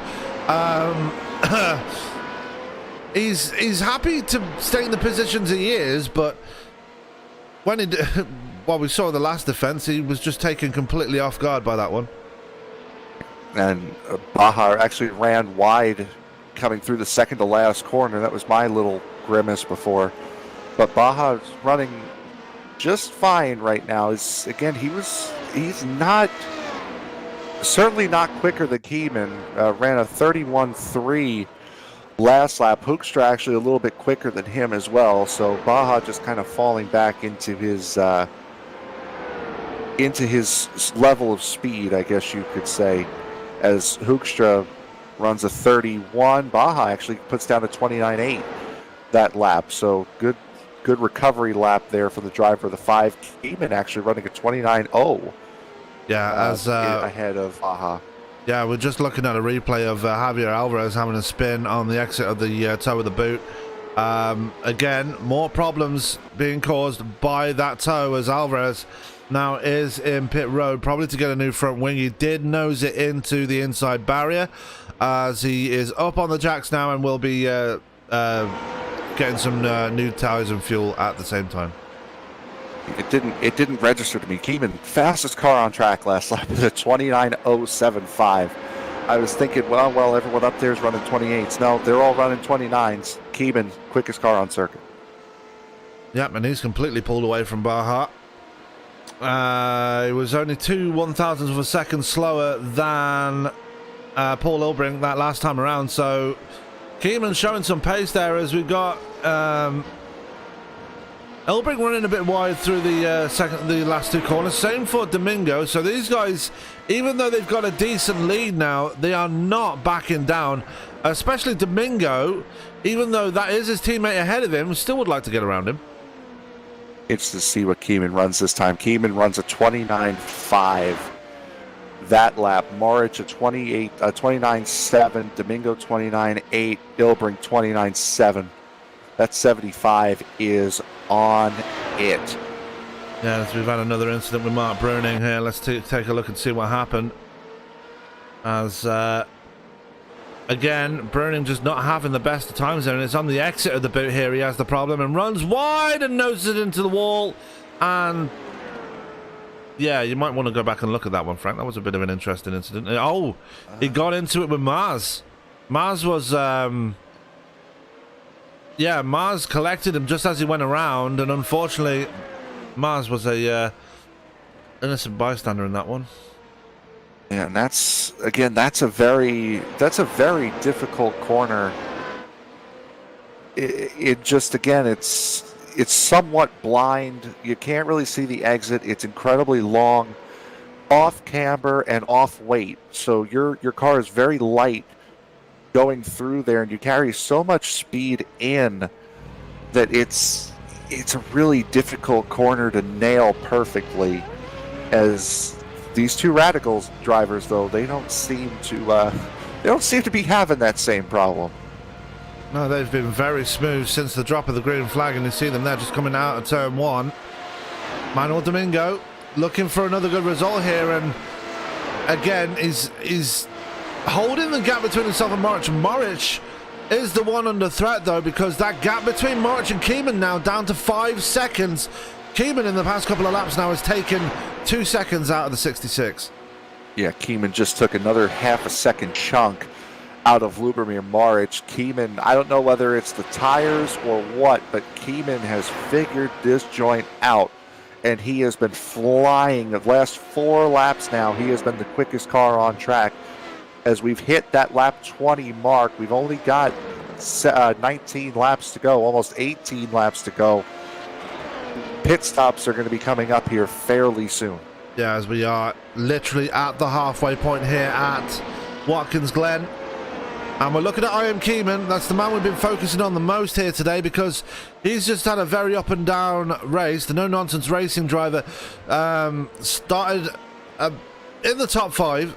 he's happy to stay in the positions he is, but when he well, we saw the last defense, he was just taken completely off guard by that one. And Baja actually ran wide coming through the second to last corner. That was my little grimace before. But Baja's running just fine right now. Again, he's not, certainly not quicker than Keeman. Ran a 31.3 last lap. Hookstra actually a little bit quicker than him as well. So Baja just kind of falling back into his level of speed, I guess you could say. As Hookstra runs a 31, Baja actually puts down a 29.8 that lap. So good recovery lap there for the driver of the 5. Keeman actually running a 29.0. Yeah, as ahead of Baja. Yeah, we're just looking at a replay of Javier Alvarez having a spin on the exit of the toe of the boot. Again, more problems being caused by that toe, as Alvarez now is in pit road, probably to get a new front wing. He did nose it into the inside barrier, as he is up on the jacks now and will be getting some new tires and fuel at the same time. It didn't register to me. Keeman, fastest car on track last lap, is a 29.075. I was thinking, well, everyone up there is running 28s. No, they're all running 29s. Keeman, quickest car on circuit. Yep, and he's completely pulled away from Baja. It was only 2 1,000ths of a second slower than Paul Ilbrink that last time around. So Keeman showing some pace there, as we've got Ilbrink running a bit wide through the last 2 corners. Same for Domingo. So these guys, even though they've got a decent lead now, they are not backing down. Especially Domingo, even though that is his teammate ahead of him, still would like to get around him. It's to see what Keeman runs this time. Keeman runs a 29.5 that lap. Moric a 29.7. Domingo 29.8. Ilbrink 29.7. That 75 is on it. Yeah, so we've had another incident with Mark Bruning here. Let's take a look and see what happened. As again, Bruning just not having the best of times there, and it's on the exit of the boot here he has the problem, and runs wide and noses it into the wall. And yeah, you might want to go back and look at that one, Frank. That was a bit of an interesting incident. Oh, he got into it with Mars. Mars was yeah, Mars collected him just as he went around, and unfortunately Mars was a innocent bystander in that one. Yeah, and that's a very difficult corner. It just, again, it's somewhat blind. You can't really see the exit. It's incredibly long, off camber and off weight. So your car is very light going through there, and you carry so much speed in that it's a really difficult corner to nail perfectly. As these 2 Radicals drivers, though, they don't seem to They don't seem to be having that same problem. No, they've been very smooth since the drop of the green flag, and you see them there just coming out of turn one. Manuel Domingo looking for another good result here, and again is holding the gap between himself and Moric. Moric is the one under threat though, because that gap between Moric and Keeman now down to 5 seconds. Keeman in the past couple of laps now has taken 2 seconds out of the 66. Yeah, Keeman just took another half a second chunk out of Lubomir Moric. Keeman, I don't know whether it's the tires or what, but Keeman has figured this joint out, and he has been flying. The last 4 laps now, he has been the quickest car on track. As we've hit that lap 20 mark, we've only got 19 laps to go, almost 18 laps to go. Pit stops are going to be coming up here fairly soon. Yeah, as we are literally at the halfway point here at Watkins Glen. And we're looking at Ian Keeman. That's the man we've been focusing on the most here today, because he's just had a very up and down race. The no-nonsense racing driver started in the top 5,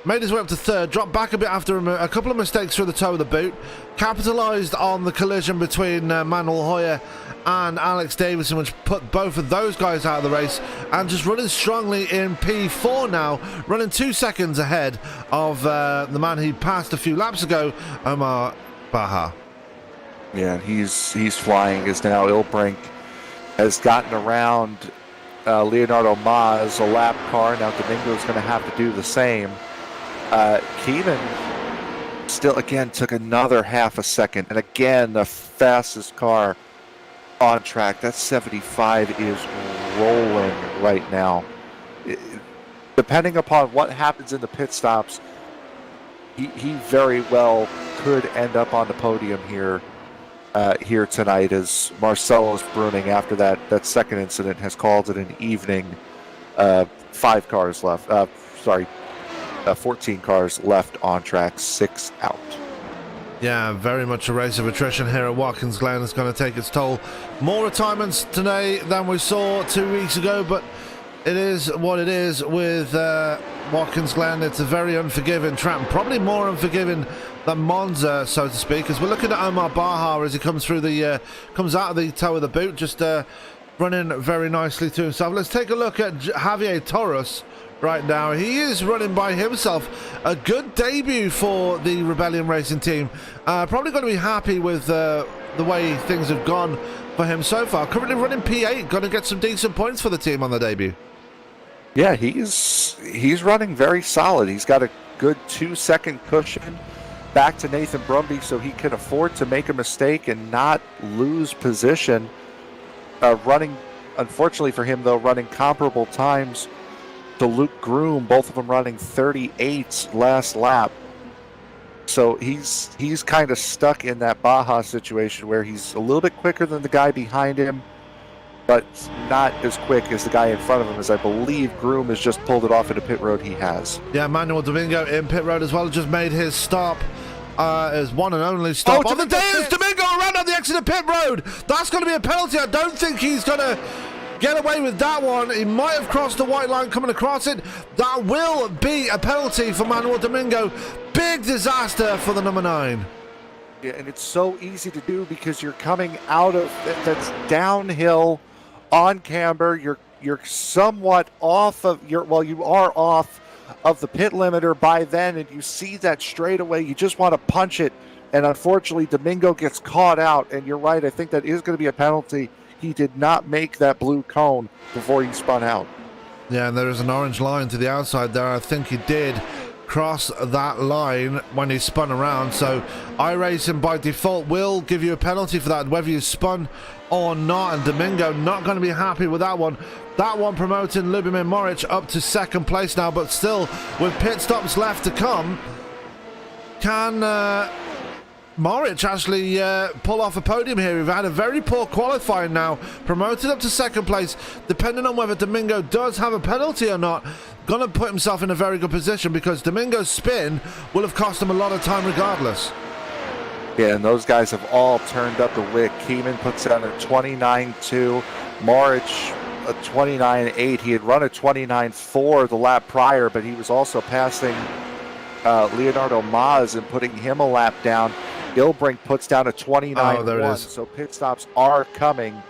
made his way up to 3rd, dropped back a bit after a couple of mistakes through the toe of the boot, capitalised on the collision between Manuel Hoyer and Alex Davidson, which put both of those guys out of the race, and just running strongly in P4 now, running 2 seconds ahead of the man he passed a few laps ago, Omar Baha. Yeah, he's flying as now Ilbrink has gotten around Leonardo Mas, a lap car. Now Domingo's going to have to do the same. Keeman still again took another half a second, and again the fastest car on track. That 75 is rolling right now. Depending upon what happens in the pit stops, he very well could end up on the podium here tonight, as Marcelo's Bruning, after that second incident, has called it an evening. 5 cars left. 14 cars left on track, 6 out. Yeah, very much a race of attrition here at Watkins Glen. It's going to take its toll. More retirements today than we saw 2 weeks ago, but it is what it is with Watkins Glen. It's a very unforgiving track, probably more unforgiving than Monza, so to speak, as we're looking at Omar Baha as he comes through comes out of the toe of the boot, just running very nicely to himself. Let's take a look at Javier Torres right now. He is running by himself. A good debut for the Rebellion Racing team. Probably going to be happy with the way things have gone for him so far. Currently running P8, going to get some decent points for the team on the debut. Yeah, he's running very solid. He's got a good 2-second cushion back to Nathan Brumby, so he can afford to make a mistake and not lose position. Running, unfortunately for him though, running comparable times to Luke Groom, both of them running 38s last lap. So he's kind of stuck in that Baja situation where he's a little bit quicker than the guy behind him, but not as quick as the guy in front of him, as I believe Groom has just pulled it off into pit road. He has. Yeah, Manuel Domingo in pit road as well, just made his stop. His one and only stop on the day is Domingo around on the exit of pit road. That's going to be a penalty. I don't think he's going to get away with that one. He might have crossed the white line coming across it. That will be a penalty for Manuel Domingo. Big disaster for the number 9. Yeah, and it's so easy to do because you're coming out of that's downhill on camber. You're somewhat off of you are off of the pit limiter by then, and you see that straightaway. You just want to punch it, and unfortunately Domingo gets caught out. And you're right, I think that is going to be a penalty. He did not make that blue cone before he spun out. Yeah, and there is an orange line to the outside there. I think he did cross that line when he spun around. So iRacing by default will give you a penalty for that, whether you spun or not. And Domingo not going to be happy with that one. That one promoting Lubomir Moric up to 2nd place now, but still with pit stops left to come, can Moric actually pull off a podium here? We've had a very poor qualifying now, promoted up to 2nd place. Depending on whether Domingo does have a penalty or not, going to put himself in a very good position, because Domingo's spin will have cost him a lot of time regardless. Yeah, and those guys have all turned up the wick. Keeman puts out a 29.2, Moric a 29.8. He had run a 29.4 the lap prior, but he was also passing Leonardo Maz and putting him a lap down. Ilbrink puts down a 29.1. So pit stops are coming.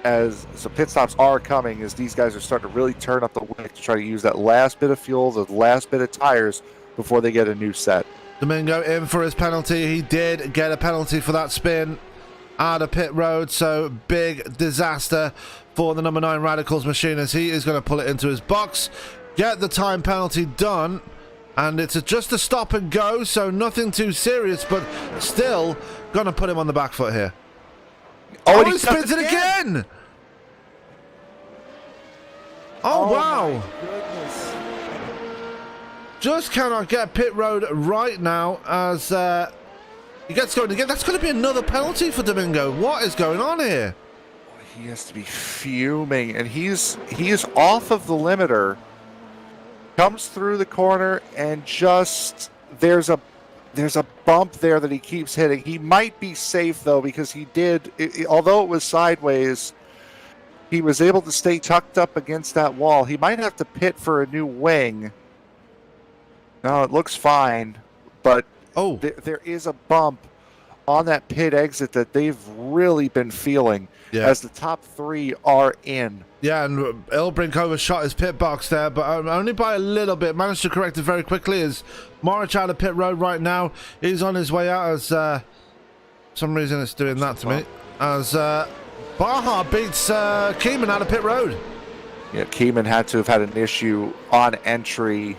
As these guys are starting to really turn up the wick to try to use that last bit of fuel, the last bit of tires before they get a new set. Domingo in for his penalty. He did get a penalty for that spin out of pit road, so big disaster for the number 9 Radicals machine as he is going to pull it into his box, get the time penalty done, and it's just a stop and go, so nothing too serious, but still going to put him on the back foot here. Oh, he spins it again! Oh, wow. My goodness. Just cannot get pit road right now as he gets going again. That's going to be another penalty for Domingo. What is going on here? He has to be fuming, and he is off of the limiter, comes through the corner, and just there's a bump there that he keeps hitting. He might be safe though, because he did, although it was sideways, he was able to stay tucked up against that wall. He might have to pit for a new wing. No, it looks fine, but there is a bump on that pit exit that they've really been feeling as the top 3 are in. Yeah, and Ilbrink overshot his pit box there, but only by a little bit. Managed to correct it very quickly as Moric out of pit road right now. He's on his way out as some reason it's doing that to me. As Baja beats Keeman out of pit road. Yeah, Keeman had to have had an issue on entry.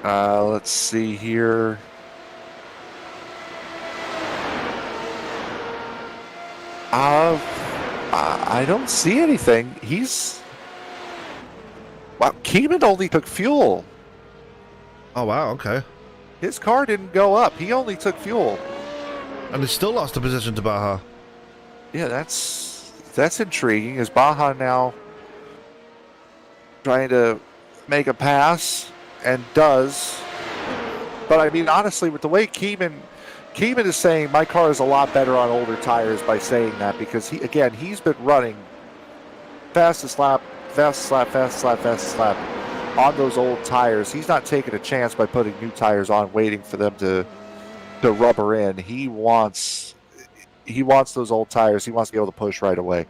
Let's see here. I don't see anything. Keeman only took fuel. Oh, wow, okay. His car didn't go up. He only took fuel. And he still lost the position to Baja. Yeah, that's intriguing. Is Baja now trying to make a pass? And does. But I mean, honestly, with the way Keeman is saying my car is a lot better on older tires by saying that, because he's been running fastest lap on those old tires. He's not taking a chance by putting new tires on, waiting for them to rubber in. He wants those old tires. He wants to be able to push right away.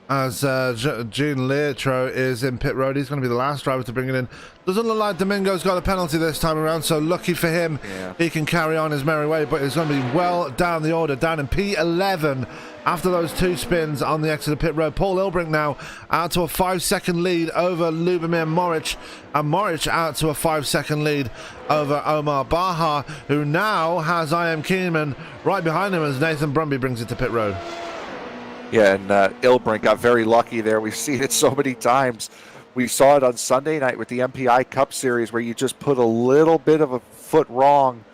As Gene Leotro is in pit road, he's going to be the last driver to bring it in. Doesn't look like Domingo's got a penalty this time around, so lucky for him, he can carry on his merry way, but it's going to be well down the order, down in P11 after those 2 spins on the exit of pit road. Paul Ilbrink now out to a 5-second lead over Lubomir Moric, and Moric out to a 5-second lead over Omar Baja, who now has I.M. Keeman right behind him as Nathan Brumby brings it to pit road. Yeah, and Ilbrink got very lucky there. We've seen it so many times. We saw it on Sunday night with the MPI Cup Series where you just put a little bit of a foot wrong,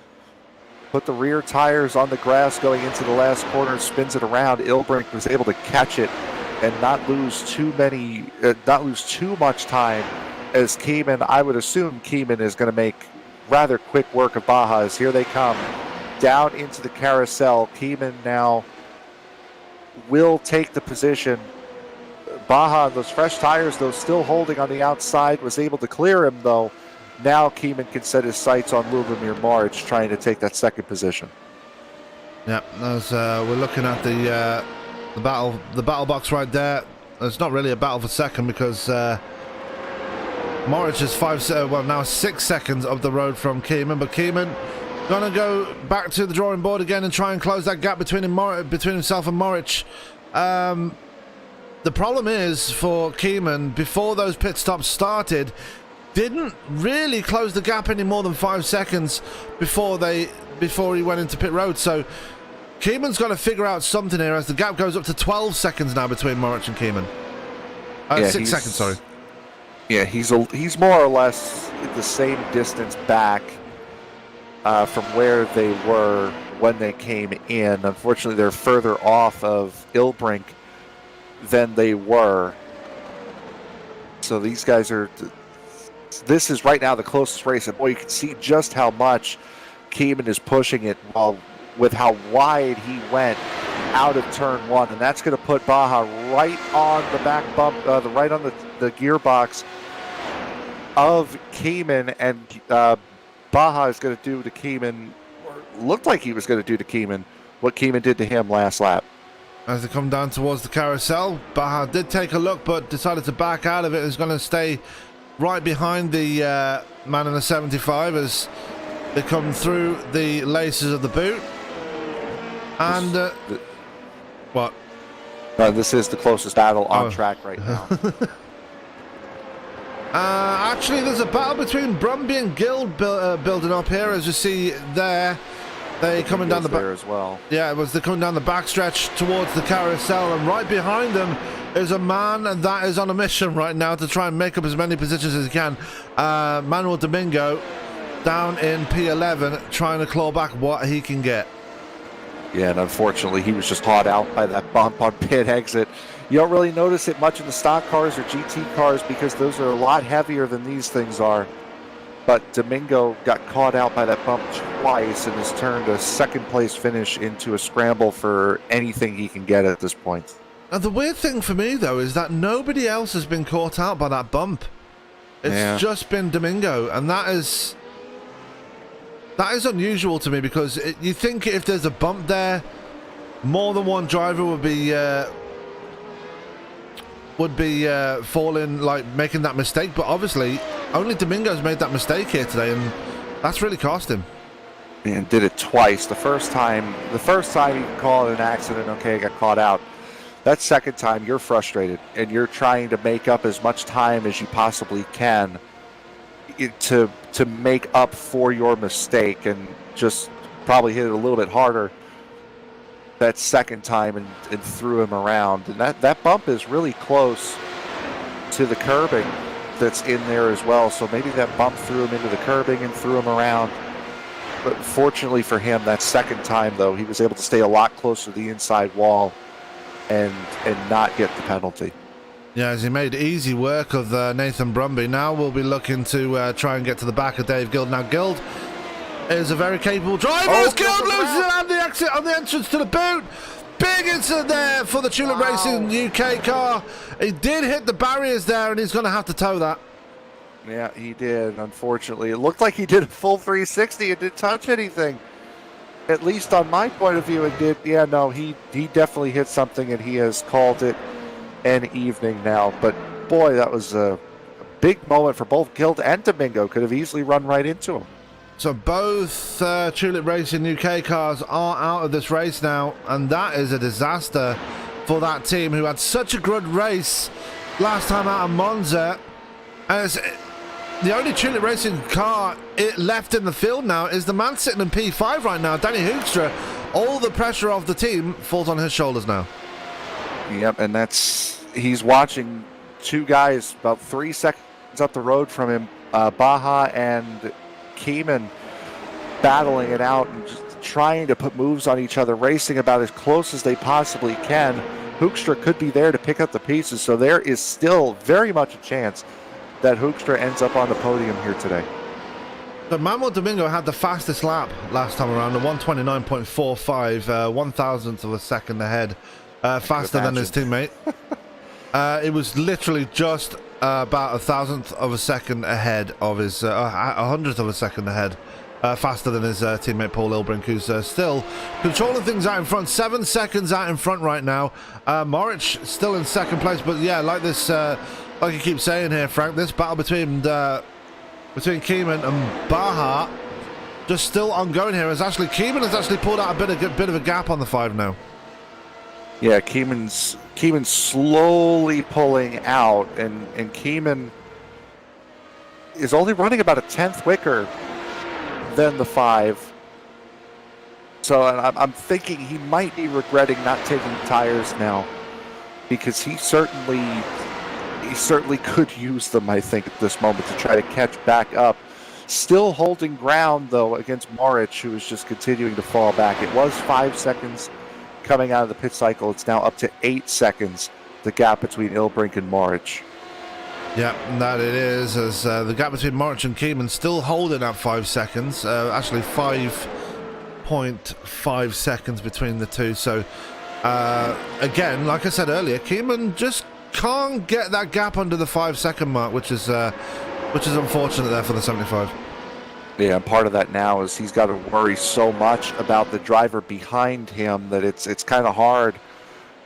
put the rear tires on the grass going into the last corner, spins it around. Ilbrink was able to catch it and not lose too much time as Keeman. I would assume Keeman is going to make rather quick work of Baja as here they come down into the carousel. Keeman now will take the position. Baja, those fresh tires, though, still holding on the outside, was able to clear him, though. Now Keeman can set his sights on Lubomir Moric, trying to take that second position. Yeah, as we're looking at the battle box right there. It's not really a battle for second because Moric is now 6 seconds up the road from Keeman, but Keeman gonna go back to the drawing board again and try and close that gap between himself and Moric. The problem is for Keeman, before those pit stops started, didn't really close the gap any more than 5 seconds before he went into pit road. So Keeman's got to figure out something here as the gap goes up to 12 seconds now between Moric and Keeman. 6 seconds, sorry. Yeah, he's more or less the same distance back from where they were when they came in. Unfortunately, they're further off of Ilbrink than they were. So these guys are... This is right now the closest race, and boy, you can see just how much Keeman is pushing it with how wide he went out of turn 1, and that's going to put Baja right on the back bump, right on the gearbox of Keeman, and Baja is going to do to Keeman, or looked like he was going to do to Keeman, what Keeman did to him last lap. As they come down towards the carousel, Baja did take a look but decided to back out of it. Is going to stay right behind the man in the 75 as they come through the laces of the boot. And what? This is the closest battle on track right now. Actually, there's a battle between Brumby and Guild building up here, as you see there. They coming down the back as well. Yeah, it was the coming down the backstretch towards the carousel, and right behind them is a man that is on a mission right now to try and make up as many positions as he can. Manuel Domingo down in P11, trying to claw back what he can get. Yeah, and unfortunately, he was just caught out by that bump on pit exit. You don't really notice it much in the stock cars or GT cars because those are a lot heavier than these things are. But Domingo got caught out by that bump twice and has turned a second-place finish into a scramble for anything he can get at this point. And the weird thing for me, though, is that nobody else has been caught out by that bump. It's just been Domingo, and that is unusual to me because you think if there's a bump there, more than one driver would be falling, like making that mistake, but obviously only Domingo's made that mistake here today, and that's really cost him. And did it twice. The first time he called an accident, okay, got caught out. That second time you're frustrated and you're trying to make up as much time as you possibly can to make up for your mistake, and just probably hit it a little bit harder that second time and threw him around. And that bump is really close to the curbing that's in there as well. So maybe that bump threw him into the curbing and threw him around. But fortunately for him, that second time, though, he was able to stay a lot closer to the inside wall and not get the penalty. Yeah, as he made easy work of Nathan Brumby. Now we'll be looking to try and get to the back of Dave Guild. Now, Guild is a very capable driver. As Guild loses it on the exit, on the entrance to the boot. Big incident there for the Tulip Racing UK car. He did hit the barriers there, and he's going to have to tow that. Yeah, he did, unfortunately. It looked like he did a full 360 and didn't touch anything. At least on my point of view, it did. Yeah, no, he definitely hit something, and he has called it an evening now. But, boy, that was a big moment for both Guild and Domingo. Could have easily run right into him. So both Tulip Racing UK cars are out of this race now, and that is a disaster for that team who had such a good race last time out of Monza. And it's, the only Tulip Racing car left in the field now is the man sitting in P5 right now, Danny Hookstra. All the pressure of the team falls on his shoulders now. Yep, and he's watching two guys about 3 seconds up the road from him, Baja and Keeman, battling it out and just trying to put moves on each other, racing about as close as they possibly can. Hookstra could be there to pick up the pieces, so there is still very much a chance that Hookstra ends up on the podium here today. But Manuel Domingo had the fastest lap last time around, the 129.45, 1,000th of a second ahead, faster than his teammate. It was literally just about 1,000th of a second ahead of his, 100th of a second ahead, faster than his teammate Paul Ilbrink, who's still controlling things out in front. 7 seconds out in front right now. Moric still in second place, but yeah, like this, like you keep saying here, Frank, this battle between Keeman and Baja just still ongoing here. As actually Keeman has actually pulled out a bit of a gap on the 5 now. Yeah, Keeman's slowly pulling out, and Keeman is only running about a 10th quicker than the 5. So I'm thinking he might be regretting not taking tires now, because he certainly could use them, I think, at this moment to try to catch back up. Still holding ground, though, against Moric, who is just continuing to fall back. It was 5 seconds coming out of the pit cycle. It's now up to 8 seconds, the gap between Ilbrink and Moric. Yeah, that it is, as the gap between Moric and Keeman still holding at 5 seconds. Actually 5.5 seconds between the two. So again, like I said earlier, Keeman just can't get that gap under the 5 second mark, which is unfortunate there for the 75. Yeah, and part of that now is he's got to worry so much about the driver behind him that it's kind of hard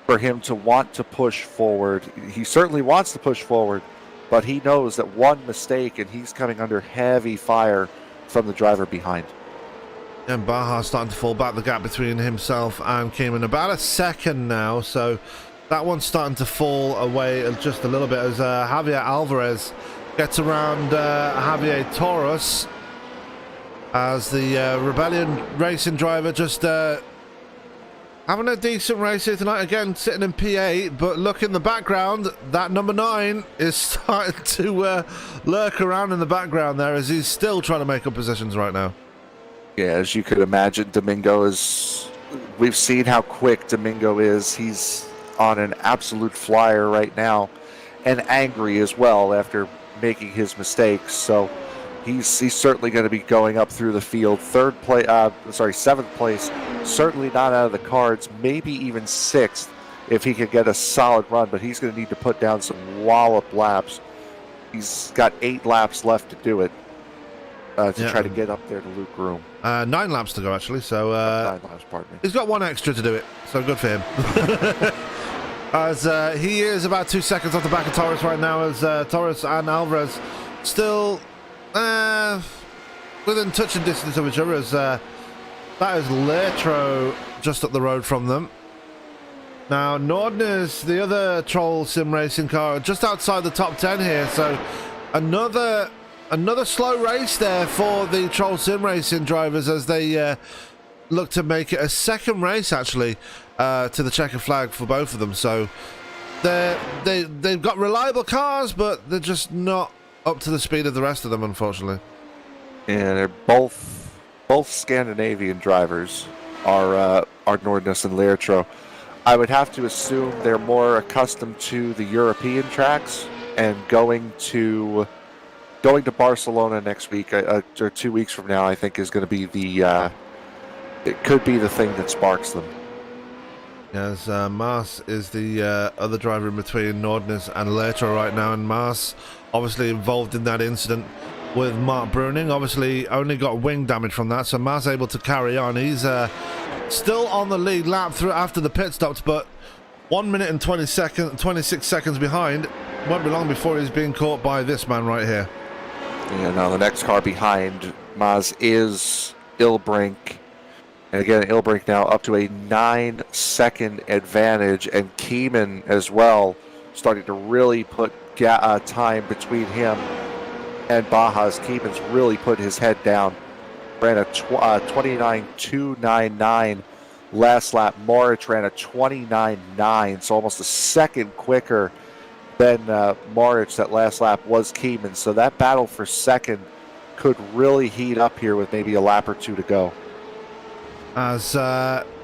for him to want to push forward. He certainly wants to push forward, but he knows that one mistake and he's coming under heavy fire from the driver behind. And Baja starting to fall back, the gap between himself and Keeman about a second now, so that one's starting to fall away just a little bit as Javier Alvarez gets around Javier Torres, as the Rebellion racing driver just having a decent race here tonight, again sitting in P8, but look in the background, that number 9 is starting to lurk around in the background there as he's still trying to make up positions right now. Yeah, as you could imagine, Domingo is, we've seen how quick Domingo is. He's on an absolute flyer right now, and angry as well after making his mistakes, so he's certainly going to be going up through the field. Seventh place, certainly not out of the cards, maybe even 6th if he could get a solid run, but he's going to need to put down some wallop laps. He's got 8 laps left to do it try to get up there to Luke Groom. 9 laps to go, actually, so 9 laps, pardon me. He's got 1 extra to do it, so good for him. As he is about 2 seconds off the back of Torres right now, as Torres and Alvarez still within touching distance of each other, as that is Letro just up the road from them. Now Nordner's, the other Troll Sim Racing car, just outside the top 10 here, so another slow race there for the Troll Sim Racing drivers as they look to make it a second race actually to the checker flag for both of them. So they've got reliable cars, but they're just not up to the speed of the rest of them, unfortunately. And they're both Scandinavian drivers are Nordness and Leertro. I would have to assume they're more accustomed to the European tracks, and going to Barcelona next week or 2 weeks from now, I think is going to be it could be the thing that sparks them. As Mars is the other driver in between Nordness and Leertro right now, and Mars obviously involved in that incident with Mark Bruning, obviously only got wing damage from that, so Mars able to carry on. He's still on the lead lap through after the pit stops, but 1 minute and 26 seconds behind. Won't be long before he's being caught by this man right here. Yeah, now the next car behind Maz is Ilbrink. And again, Ilbrink now up to a 9-second advantage, and Keeman as well starting to really put time between him and Bajas. Keeman's really put his head down. Ran a 29.299 last lap. Moric ran a 29.9, so almost a second quicker than Moric. That last lap was Keeman, so that battle for second could really heat up here with maybe a lap or 2 to go. As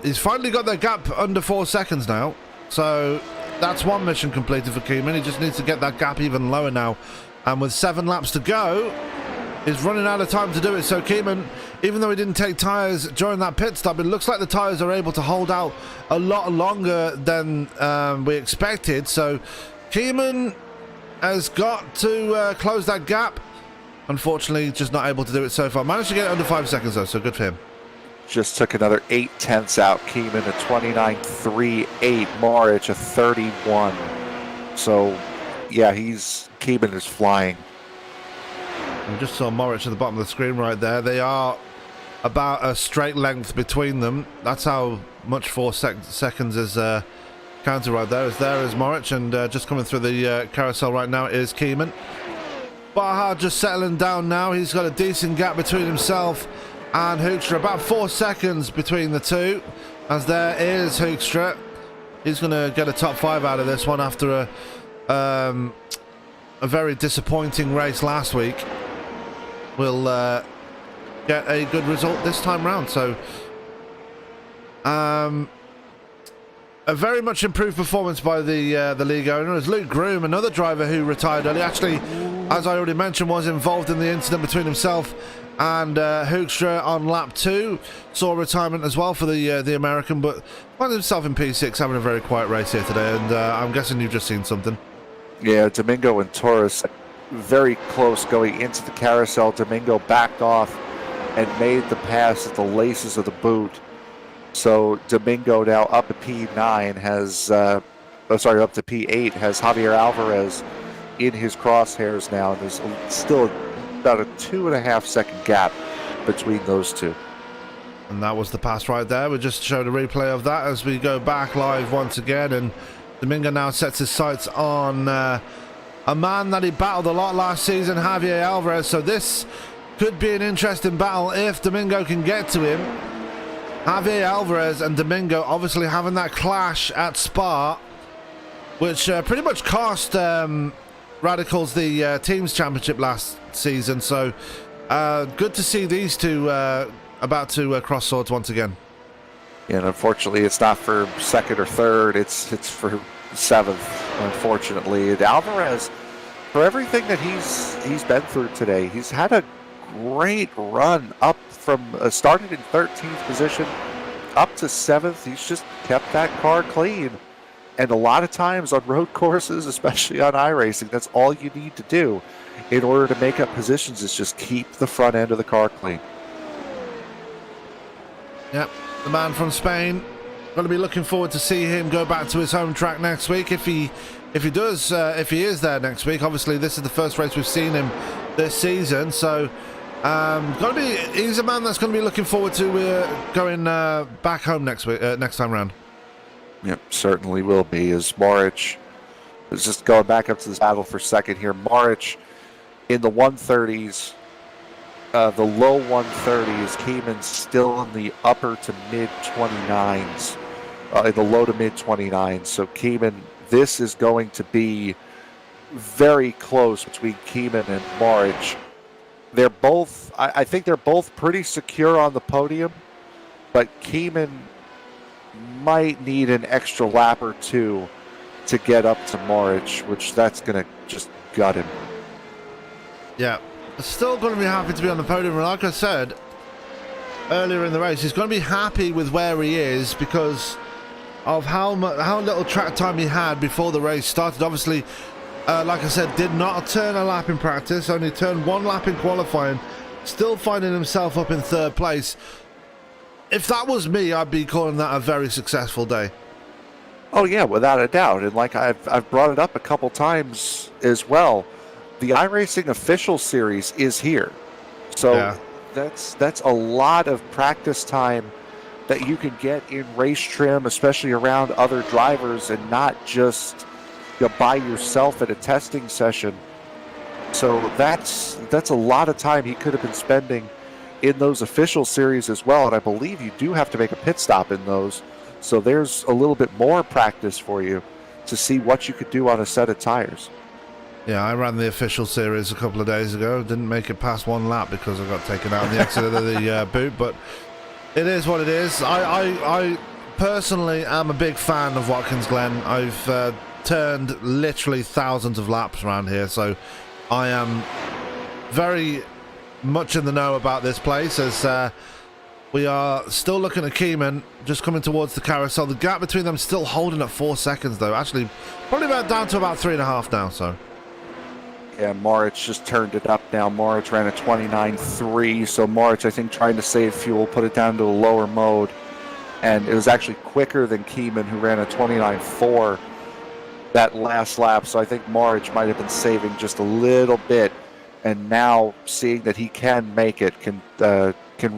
he's finally got that gap under 4 seconds now, so that's one mission completed for Keeman. He just needs to get that gap even lower now, and with 7 laps to go, he's running out of time to do it. So Keeman, even though he didn't take tyres during that pit stop, it looks like the tyres are able to hold out a lot longer than we expected. So Keeman has got to close that gap. Unfortunately, just not able to do it so far. Managed to get it under 5 seconds though, so good for him. Just took another 0.8 out. Keeman a 29.38. Moric a 31. So yeah, Keeman is flying. We just saw Moric at the bottom of the screen right there. They are about a straight length between them. That's how much 4 seconds is counted right there. There is Moric, and just coming through the carousel right now is Keeman. Baja just settling down now. He's got a decent gap between himself and Hookstra, about 4 seconds between the two, as there is Hookstra. He's going to get a top 5 out of this one after a very disappointing race last week. Will get a good result this time round. So a very much improved performance by the league owner, as Luke Groom, another driver who retired early, actually, as I already mentioned, was involved in the incident between himself and Hookstra on lap 2. Saw retirement as well for the American, but finds himself in P6, having a very quiet race here today, and I'm guessing you've just seen something. Yeah, Domingo and Torres very close going into the carousel. Domingo backed off and made the pass at the laces of the boot. So Domingo now up to P9 has, up to P8 has Javier Alvarez in his crosshairs now, and there's still about a 2.5 second gap between those two. And that was the pass right there. We just showed a replay of that as we go back live once again, and Domingo now sets his sights on a man that he battled a lot last season, Javier Alvarez. So this could be an interesting battle if Domingo can get to him. Javier Alvarez and Domingo obviously having that clash at Spa, which pretty much cost Radicals the teams championship last season. So good to see these two about to cross swords once again. And unfortunately, it's not for second or third. It's for seventh, unfortunately. And Alvarez, for everything that he's been through today, he's had a great run up from started in 13th position up to 7th. He's just kept that car clean. And a lot of times on road courses, especially on iRacing, that's all you need to do in order to make up positions is just keep the front end of the car clean. Yep, the man from Spain. Going to be looking forward to see him go back to his home track next week. If he is there next week. Obviously, this is the first race we've seen him this season, so he's a man that's going to be looking forward to going back home next time round. Yep, certainly will be. As Moric is just going back up to this battle for second here. Moric in the 130s, the low 130s. Keeman still in the upper to mid 29s, in the low to mid 29s. So Keeman, this is going to be very close between Keeman and Moric. They're both, I think they're both pretty secure on the podium, but Keeman might need an extra lap or two to get up to Moric, which that's going to just gut him. Yeah, still going to be happy to be on the podium. And like I said earlier in the race, he's going to be happy with where he is because of how little track time he had before the race started. Obviously, like I said, did not turn a lap in practice, only turned one lap in qualifying, still finding himself up in third place. If that was me, I'd be calling that a very successful day. Oh yeah, without a doubt. And like I've brought it up a couple times as well, the iRacing official series is here. So yeah, that's a lot of practice time that you can get in race trim, especially around other drivers and not just by yourself at a testing session. So that's a lot of time he could have been spending in those official series as well. And I believe you do have to make a pit stop in those. So there's a little bit more practice for you to see what you could do on a set of tires. Yeah, I ran the official series a couple of days ago. Didn't make it past one lap because I got taken out in the accident of the boot, but it is what it is. I personally am a big fan of Watkins Glen. I've turned literally thousands of laps around here, so I am very much in the know about this place, as we are still looking at Keeman just coming towards the carousel. The gap between them still holding at 4 seconds though, actually probably about down to about 3.5 now. So yeah, Moric just turned it up now. Moric ran a 29.3, so Moric, I think, trying to save fuel, put it down to a lower mode, and it was actually quicker than Keeman, who ran a 29.4 that last lap. So I think Moric might have been saving just a little bit, and now seeing that he can make it, can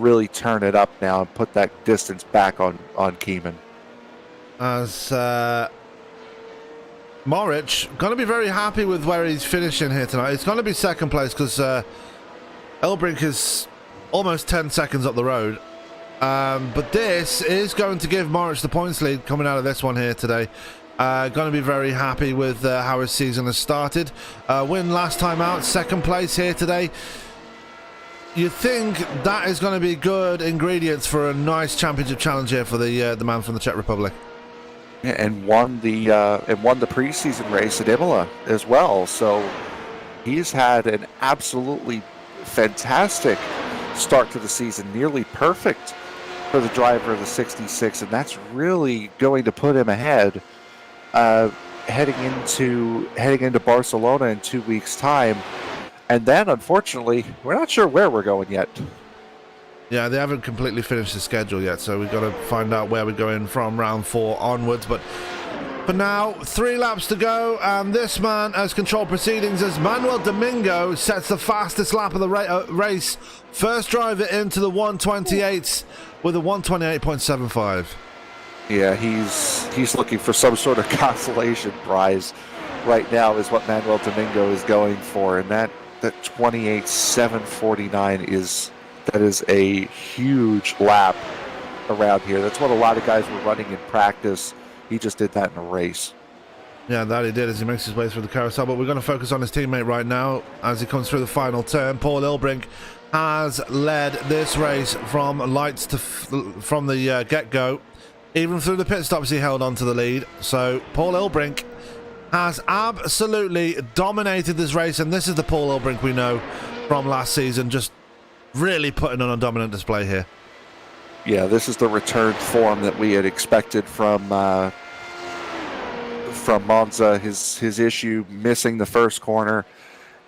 really turn it up now and put that distance back on Keeman. As Moric going to be very happy with where he's finishing here tonight. It's going to be second place because Elbrink is almost 10 seconds up the road. But this is going to give Moric the points lead coming out of this one here today. Going to be very happy with how his season has started. Win last time out, second place here today. You think that is going to be good ingredients for a nice championship challenge here for the man from the Czech Republic. Yeah, and won the preseason race at Imola as well. So he's had an absolutely fantastic start to the season, nearly perfect for the driver of the 66, and that's really going to put him ahead heading into Barcelona in 2 weeks' time. And then, unfortunately, we're not sure where we're going yet. Yeah, they haven't completely finished the schedule yet, so we've got to find out where we're going from round 4 onwards. But for now, 3 laps to go, and this man has controlled proceedings as Manuel Domingo sets the fastest lap of the race. First driver into the 128s with a 128.75. Yeah, he's looking for some sort of consolation prize right now is what Manuel Domingo is going for, and that 28.749 is a huge lap around here. That's what a lot of guys were running in practice. He just did that in a race. Yeah, that he did as he makes his way through the carousel, but we're going to focus on his teammate right now as he comes through the final turn. Paul Ilbrink has led this race from lights to from the get-go. Even through the pit stops, he held on to the lead. So Paul Ilbrink has absolutely dominated this race, and this is the Paul Ilbrink we know from last season, just really putting on a dominant display here. Yeah, this is the return form that we had expected from Monza. His issue missing the first corner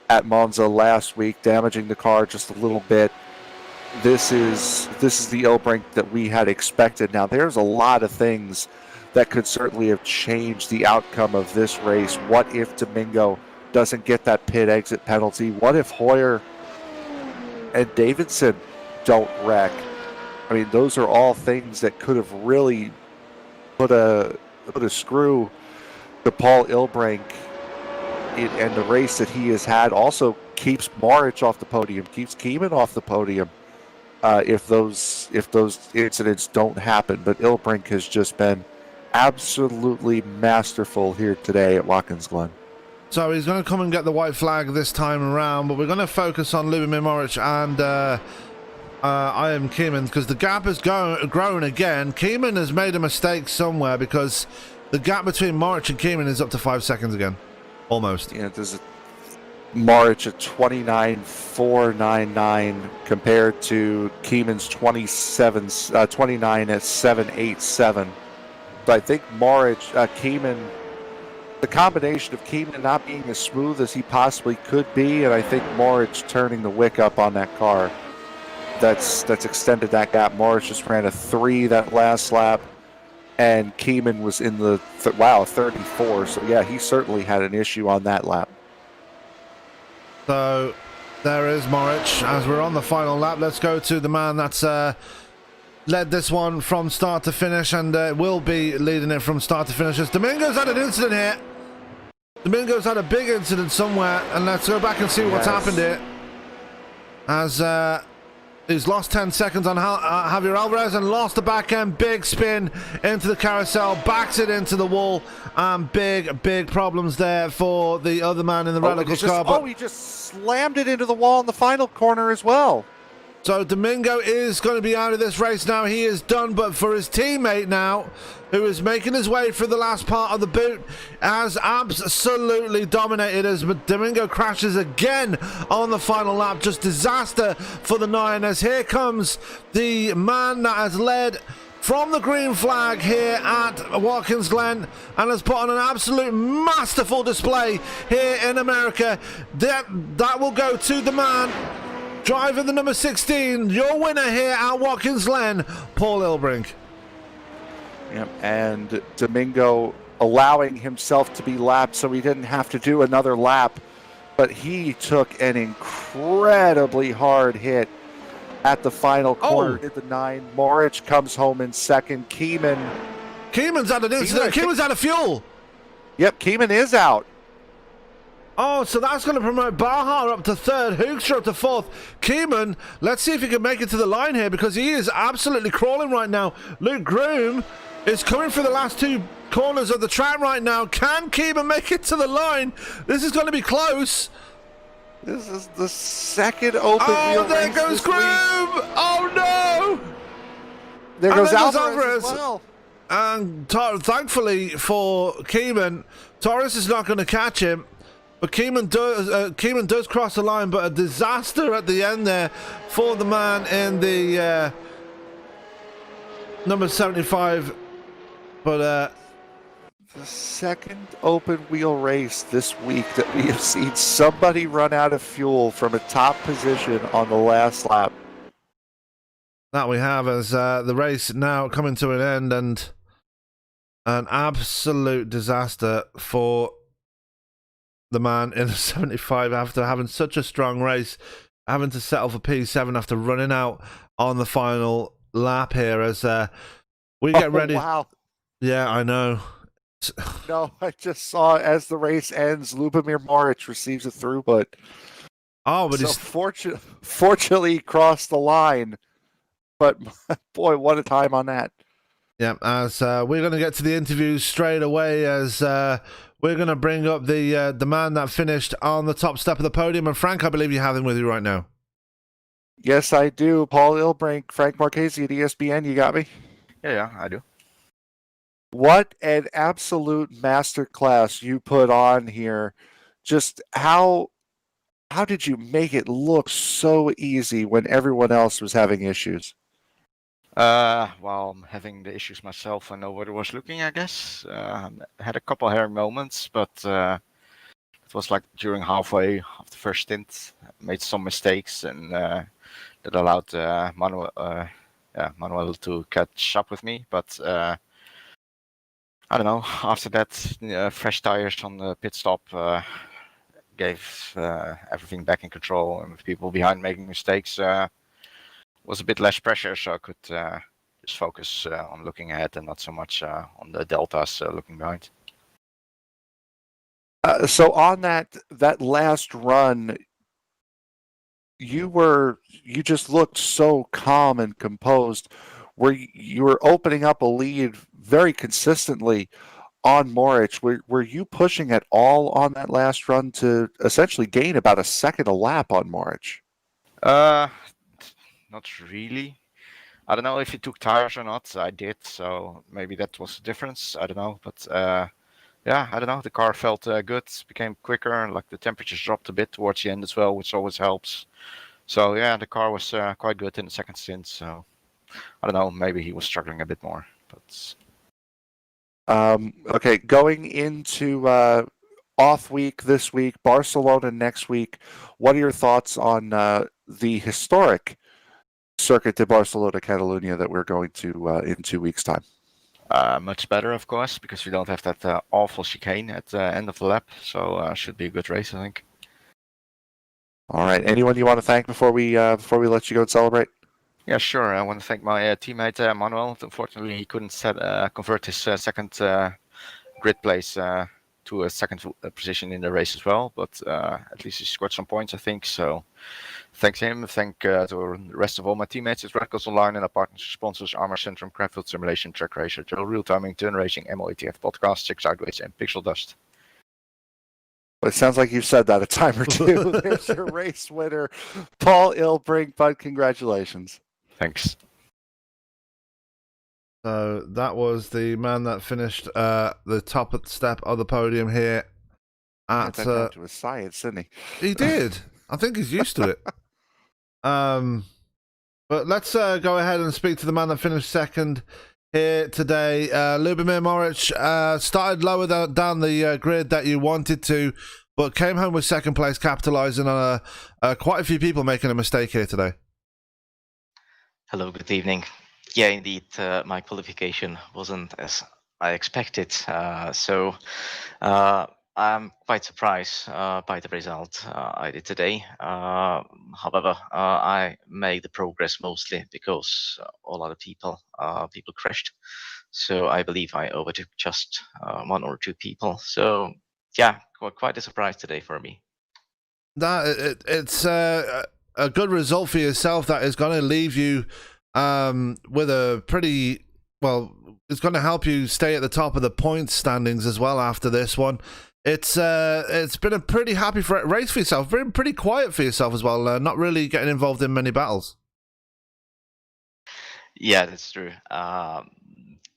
at Monza last week, damaging the car just a little bit. This is the Ilbrink that we had expected. Now, there's a lot of things that could certainly have changed the outcome of this race. What if Domingo doesn't get that pit exit penalty? What if Hoyer and Davidson don't wreck? I mean, those are all things that could have really put a screw to Paul Ilbrink. And the race that he has had also keeps Moric off the podium, keeps Keeman off the podium. If those incidents don't happen, but Ilbrink has just been absolutely masterful here today at Watkins Glen. So he's going to come and get the white flag this time around, but we're going to focus on Lubomir Moric and I am Keeman, because the gap has grown again. Keeman has made a mistake somewhere, because the gap between Moric and Keeman is up to 5 seconds again, almost. Yeah, there's Moric at 29.499 compared to Keeman's 29 at 787. So I think Keeman, the combination of Keeman not being as smooth as he possibly could be, and I think Moric turning the wick up on that car, that's extended that gap. Moric just ran a 3 that last lap, and Keeman was in the 34. So yeah, he certainly had an issue on that lap. So there is Moric as we're on the final lap. Let's go to the man that's led this one from start to finish, and will be leading it from start to finish. As Domingo's had an incident here. Domingo's had a big incident somewhere, and let's go back and see what's happened here. As he's lost 10 seconds on Javier Alvarez and lost the back end. Big spin into the carousel, backs it into the wall, and big problems there for the other man in the Radicals car. He just slammed it into the wall in the final corner as well. So Domingo is going to be out of this race now. He is done, but for his teammate now, who is making his way through the last part of the boot, has absolutely dominated as Domingo crashes again on the final lap. Just disaster for the 9, as here comes the man that has led from the green flag here at Watkins Glen and has put on an absolute masterful display here in America. That will go to the man driving the number 16, your winner here at Watkins Glen, Paul Ilbrink. Yep, and Domingo allowing himself to be lapped so he didn't have to do another lap, but he took an incredibly hard hit at the final corner. Did the 9. Moric comes home in second. Keeman's had an incident. Keeman's out of fuel. Yep, Keeman is out. Oh, so that's going to promote Baja up to 3rd, Hookstra up to 4th. Keeman, let's see if he can make it to the line here, because he is absolutely crawling right now. Luke Groom is coming through the last 2 corners of the track right now. Can Keeman make it to the line? This is going to be close. This is the second open wheel there race goes Groom! Oh, no! There goes Alvarez as well. And thankfully for Keeman, Torres is not going to catch him. But Keeman does cross the line, but a disaster at the end there for the man in the number 75. But the second open wheel race this week that we have seen somebody run out of fuel from a top position on the last lap. That we have as the race now coming to an end, and an absolute disaster for the man in the 75 after having such a strong race, having to settle for P7 after running out on the final lap here as we get ready. Wow. Yeah, I know. No, I just saw as the race ends, Lubomir Moric receives it through, but he's fortunately he crossed the line. But boy, what a time on that. Yeah, as we're going to get to the interviews straight away, as we're going to bring up the man that finished on the top step of the podium. And Frank, I believe you have him with you right now. Yes, I do. Paul Ilbrink, Frank Marchese at ESPN. You got me? Yeah, I do. What an absolute masterclass you put on here. Just how did you make it look so easy when everyone else was having issues? Well, I'm having the issues myself. I know what I was looking, I guess. Had a couple hairy moments, but it was like during halfway of the first stint, made some mistakes, and that allowed Manuel to catch up with me. But I don't know. After that, fresh tires on the pit stop gave everything back in control, and with people behind making mistakes, was a bit less pressure, so I could just focus on looking ahead and not so much on the deltas looking behind. So on that last run, you just looked so calm and composed. Where you were opening up a lead very consistently on Moric. Were you pushing at all on that last run to essentially gain about a second a lap on Moric? Not really. I don't know if he took tires or not. I did, so maybe that was the difference. I don't know, but yeah, I don't know. The car felt good, became quicker. Like the temperatures dropped a bit towards the end as well, which always helps. So yeah, the car was quite good in the second stint. So I don't know. Maybe he was struggling a bit more, but. Okay, going into off week this week, Barcelona next week. What are your thoughts on the historic Circuit de Barcelona Catalunya that we're going to in 2 weeks' time? Much better, of course, because we don't have that awful chicane at the end of the lap. So should be a good race, I think. All right. Anyone you want to thank before we let you go and celebrate? Yeah, sure. I want to thank my teammate Manuel. Unfortunately, he couldn't convert his second grid place to a second position in the race as well. But at least he scored some points, I think. So thanks to him. Thank to the rest of all my teammates at Red Cross Online and our partners, sponsors, Armor Centrum, Craftfield Simulation, Track Racer, Joe Real Timing, Turn Racing, MOETF Podcast, Six Sideways, and Pixel Dust. Well, it sounds like you've said that a time or two. There's your race winner, Paul Ilbrink. Bud, congratulations. Thanks. So that was the man that finished the top step of the podium here. That down to a science, didn't he? He did. I think he's used to it. But let's go ahead and speak to the man that finished second here today. Lubomir Moric started lower down the grid that you wanted to, but came home with second place, capitalizing on quite a few people making a mistake here today. Hello, good evening. Yeah, indeed, my qualification wasn't as I expected. So I'm quite surprised by the result I did today. However, I made the progress mostly because all other people crashed. So I believe I overtook just one or two people. So yeah, quite a surprise today for me. It's a good result for yourself that is going to leave you with a pretty, well, it's going to help you stay at the top of the points standings as well after this one. It's been a pretty happy race for yourself, been pretty quiet for yourself as well, not really getting involved in many battles. Yeah, that's true.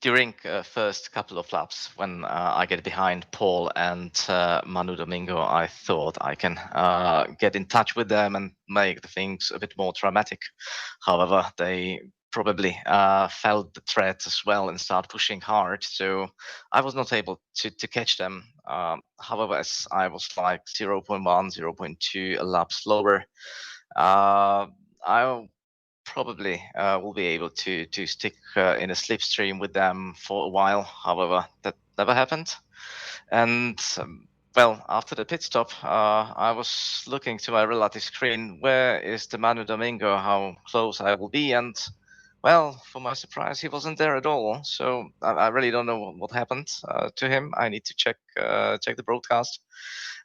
During first couple of laps, when I get behind Paul and Manu Domingo, I thought I can get in touch with them and make the things a bit more dramatic. However, they probably felt the threat as well and start pushing hard. So I was not able to catch them. However, as I was like 0.1, 0.2 a lap slower, I probably will be able to stick in a slipstream with them for a while. However, that never happened. And well, after the pit stop, I was looking to my relative screen. Where is the Manu Domingo? How close I will be? And well, for my surprise, he wasn't there at all. So I really don't know what happened to him. I need to check the broadcast.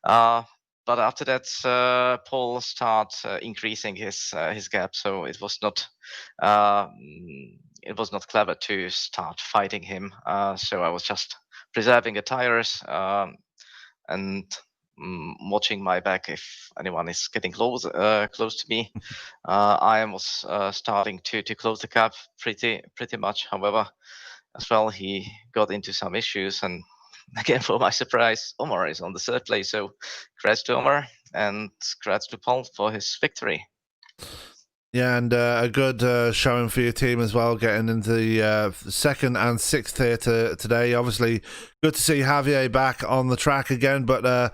But after that, Paul started increasing his gap. So it was not clever to start fighting him. So I was just preserving the tires and watching my back if anyone is getting close to me. I was starting to close the gap pretty much. However, as well, he got into some issues, and again, for my surprise, Omar is on the third place. So congrats to Omar and congrats to Paul for his victory. Yeah, and a good showing for your team as well, getting into the second and sixth here today. Obviously, good to see Javier back on the track again, but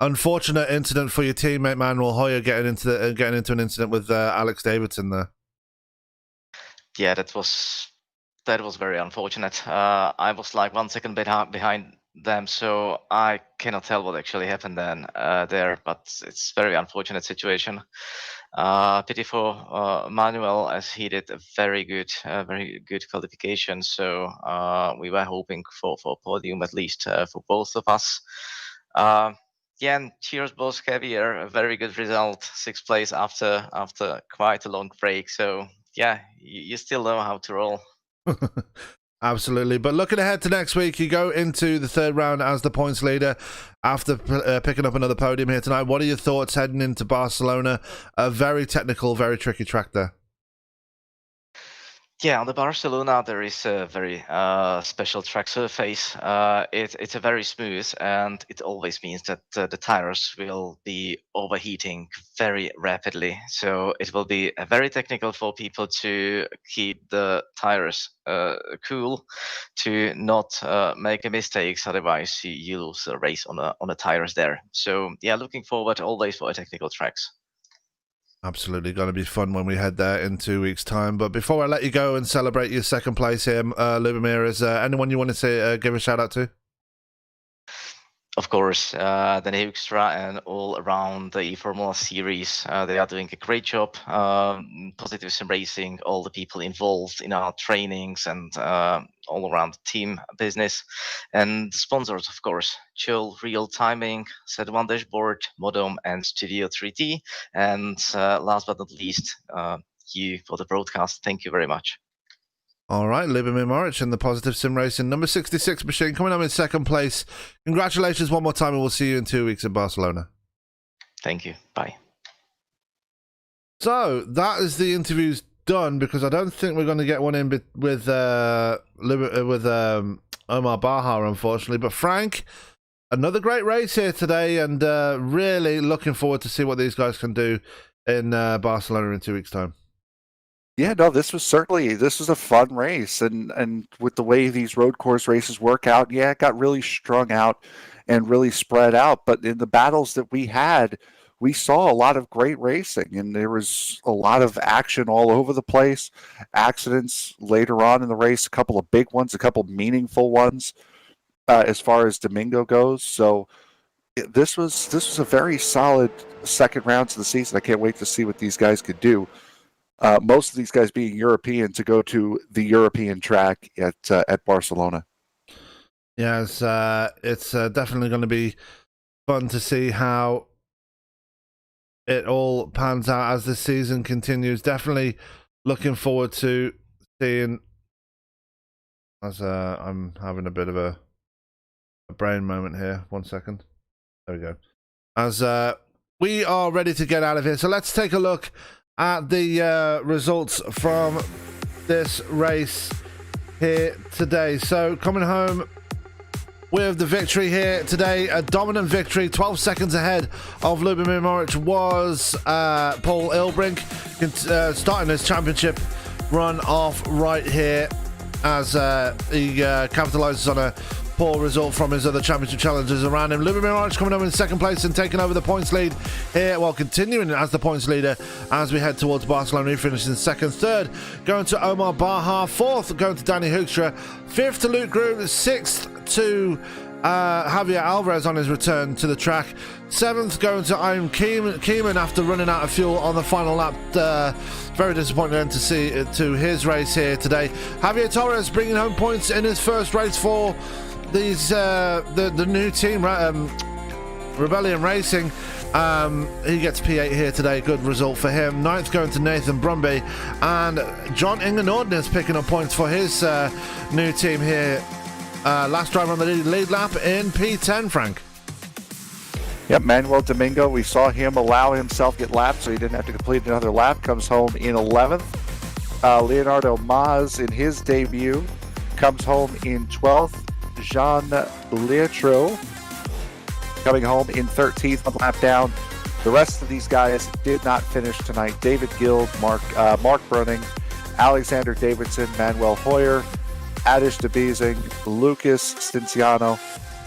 unfortunate incident for your teammate Manuel Hoyer getting into an incident with Alex Davidson there. Yeah, that was very unfortunate. I was like 1 second behind them, so I cannot tell what actually happened then there, but it's very unfortunate situation. Pity for Manuel, as he did a very good qualification. So we were hoping for a podium at least for both of us. Yeah, and cheers, boss Javier. A very good result, 6th place after quite a long break. So yeah, you still know how to roll. Absolutely. But looking ahead to next week, you go into the third round as the points leader after picking up another podium here tonight. What are your thoughts heading into Barcelona? A very technical, very tricky track there. Yeah, on the Barcelona, there is a very special track surface. It's a very smooth, and it always means that the tires will be overheating very rapidly. So it will be very technical for people to keep the tires cool, to not make mistakes. Otherwise, you lose a race on the tires there. So yeah, looking forward always for technical tracks. Absolutely going to be fun when we head there in 2 weeks' time. But before I let you go and celebrate your second place here, Lubomir, is anyone you want to say, give a shout out to? Of course, the Hookstra and all around the eFormula series, they are doing a great job. Positive Sim Racing, all the people involved in our trainings and all around the team business. And sponsors, of course, Chill, Real Timing, Z1 Dashboard, Modem, and Studio 3D. And last but not least, you for the broadcast. Thank you very much. All right, Lubomir Moric in the Positive Sim Racing number 66 machine coming up in second place. Congratulations one more time, and we'll see you in 2 weeks in Barcelona. Thank you. Bye. So that is the interviews done, because I don't think we're going to get one in with Omar Baha, unfortunately. But Frank, another great race here today, and really looking forward to see what these guys can do in Barcelona in 2 weeks' time. Yeah, no, this was a fun race, and with the way these road course races work out, yeah, it got really strung out and really spread out. But in the battles that we had, we saw a lot of great racing, and there was a lot of action all over the place. Accidents later on in the race, a couple of big ones, a couple of meaningful ones, as far as Domingo goes. So this was a very solid second round to the season. I can't wait to see what these guys could do. Most of these guys being European, to go to the European track at Barcelona. Yes, it's definitely going to be fun to see how it all pans out as the season continues. Definitely looking forward to seeing, as I'm having a bit of a brain moment here. 1 second. There we go. As we are ready to get out of here. So let's take a look at the results from this race here today. So coming home with the victory here today, a dominant victory, 12 seconds ahead of Lubomir Moric, was Paul Ilbrink, starting his championship run off right here as he capitalizes on a poor result from his other championship challengers around him. Lubomir Moric coming up in second place and taking over the points lead here, well, continuing as the points leader as we head towards Barcelona. He finishes in second. Third going to Omar Baha. Fourth going to Danny Hookstra. Fifth to Luke Groom. Sixth to Javier Alvarez on his return to the track. Seventh going to Ian Keeman after running out of fuel on the final lap. Very disappointing end to see to his race here today. Javier Torres bringing home points in his first race for these the new team, Rebellion Racing. He gets P8 here today. Good result for him. Ninth going to Nathan Brumby, and John Ingenorden is picking up points for his new team here. Last driver on the lead lap in P10, Frank. Yep, Manuel Domingo, we saw him allow himself get lapped so he didn't have to complete another lap. Comes home in 11th. Leonardo Maz in his debut comes home in 12th. Jean Lietro coming home in 13th, one lap down. The rest of these guys did not finish tonight. David Guild, Mark Bruning, Alexander Davidson, Manuel Hoyer, Adish DeBeezing, Lucas Stinciano,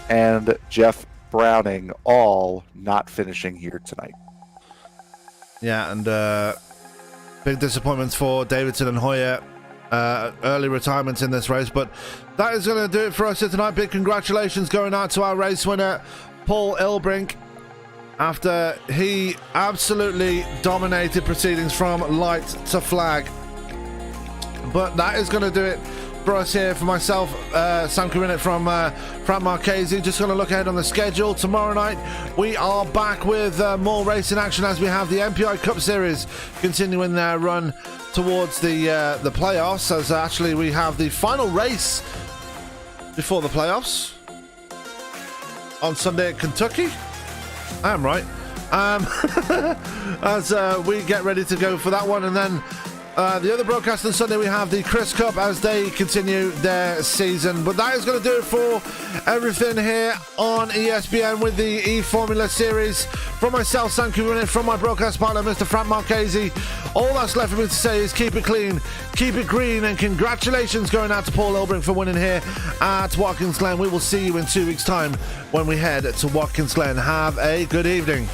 and Jeff Browning, all not finishing here tonight. Yeah, and big disappointments for Davidson and Hoyer. Early retirements in this race, but that is going to do it for us here tonight. Big congratulations going out to our race winner, Paul Ilbrink, after he absolutely dominated proceedings from light to flag. But that is going to do it for us here. For myself, Sam Karinet from Frank Marchese. Just going to look ahead on the schedule. Tomorrow night we are back with more racing action as we have the MPI Cup Series continuing their run towards the playoffs, as actually we have the final race before the playoffs on Sunday at Kentucky. I am right. As we get ready to go for that one, and then the other broadcast on Sunday we have the Chris Cup as they continue their season. But that is going to do it for everything here on ESPN with the eFormula series. From myself, Sam Karinet, from my broadcast partner, Mr. Frank Marchese, all that's left for me to say is keep it clean, keep it green, and congratulations going out to Paul Ilbrink for winning here at Watkins Glen. We will see you in 2 weeks' time when we head to Watkins Glen. Have a good evening.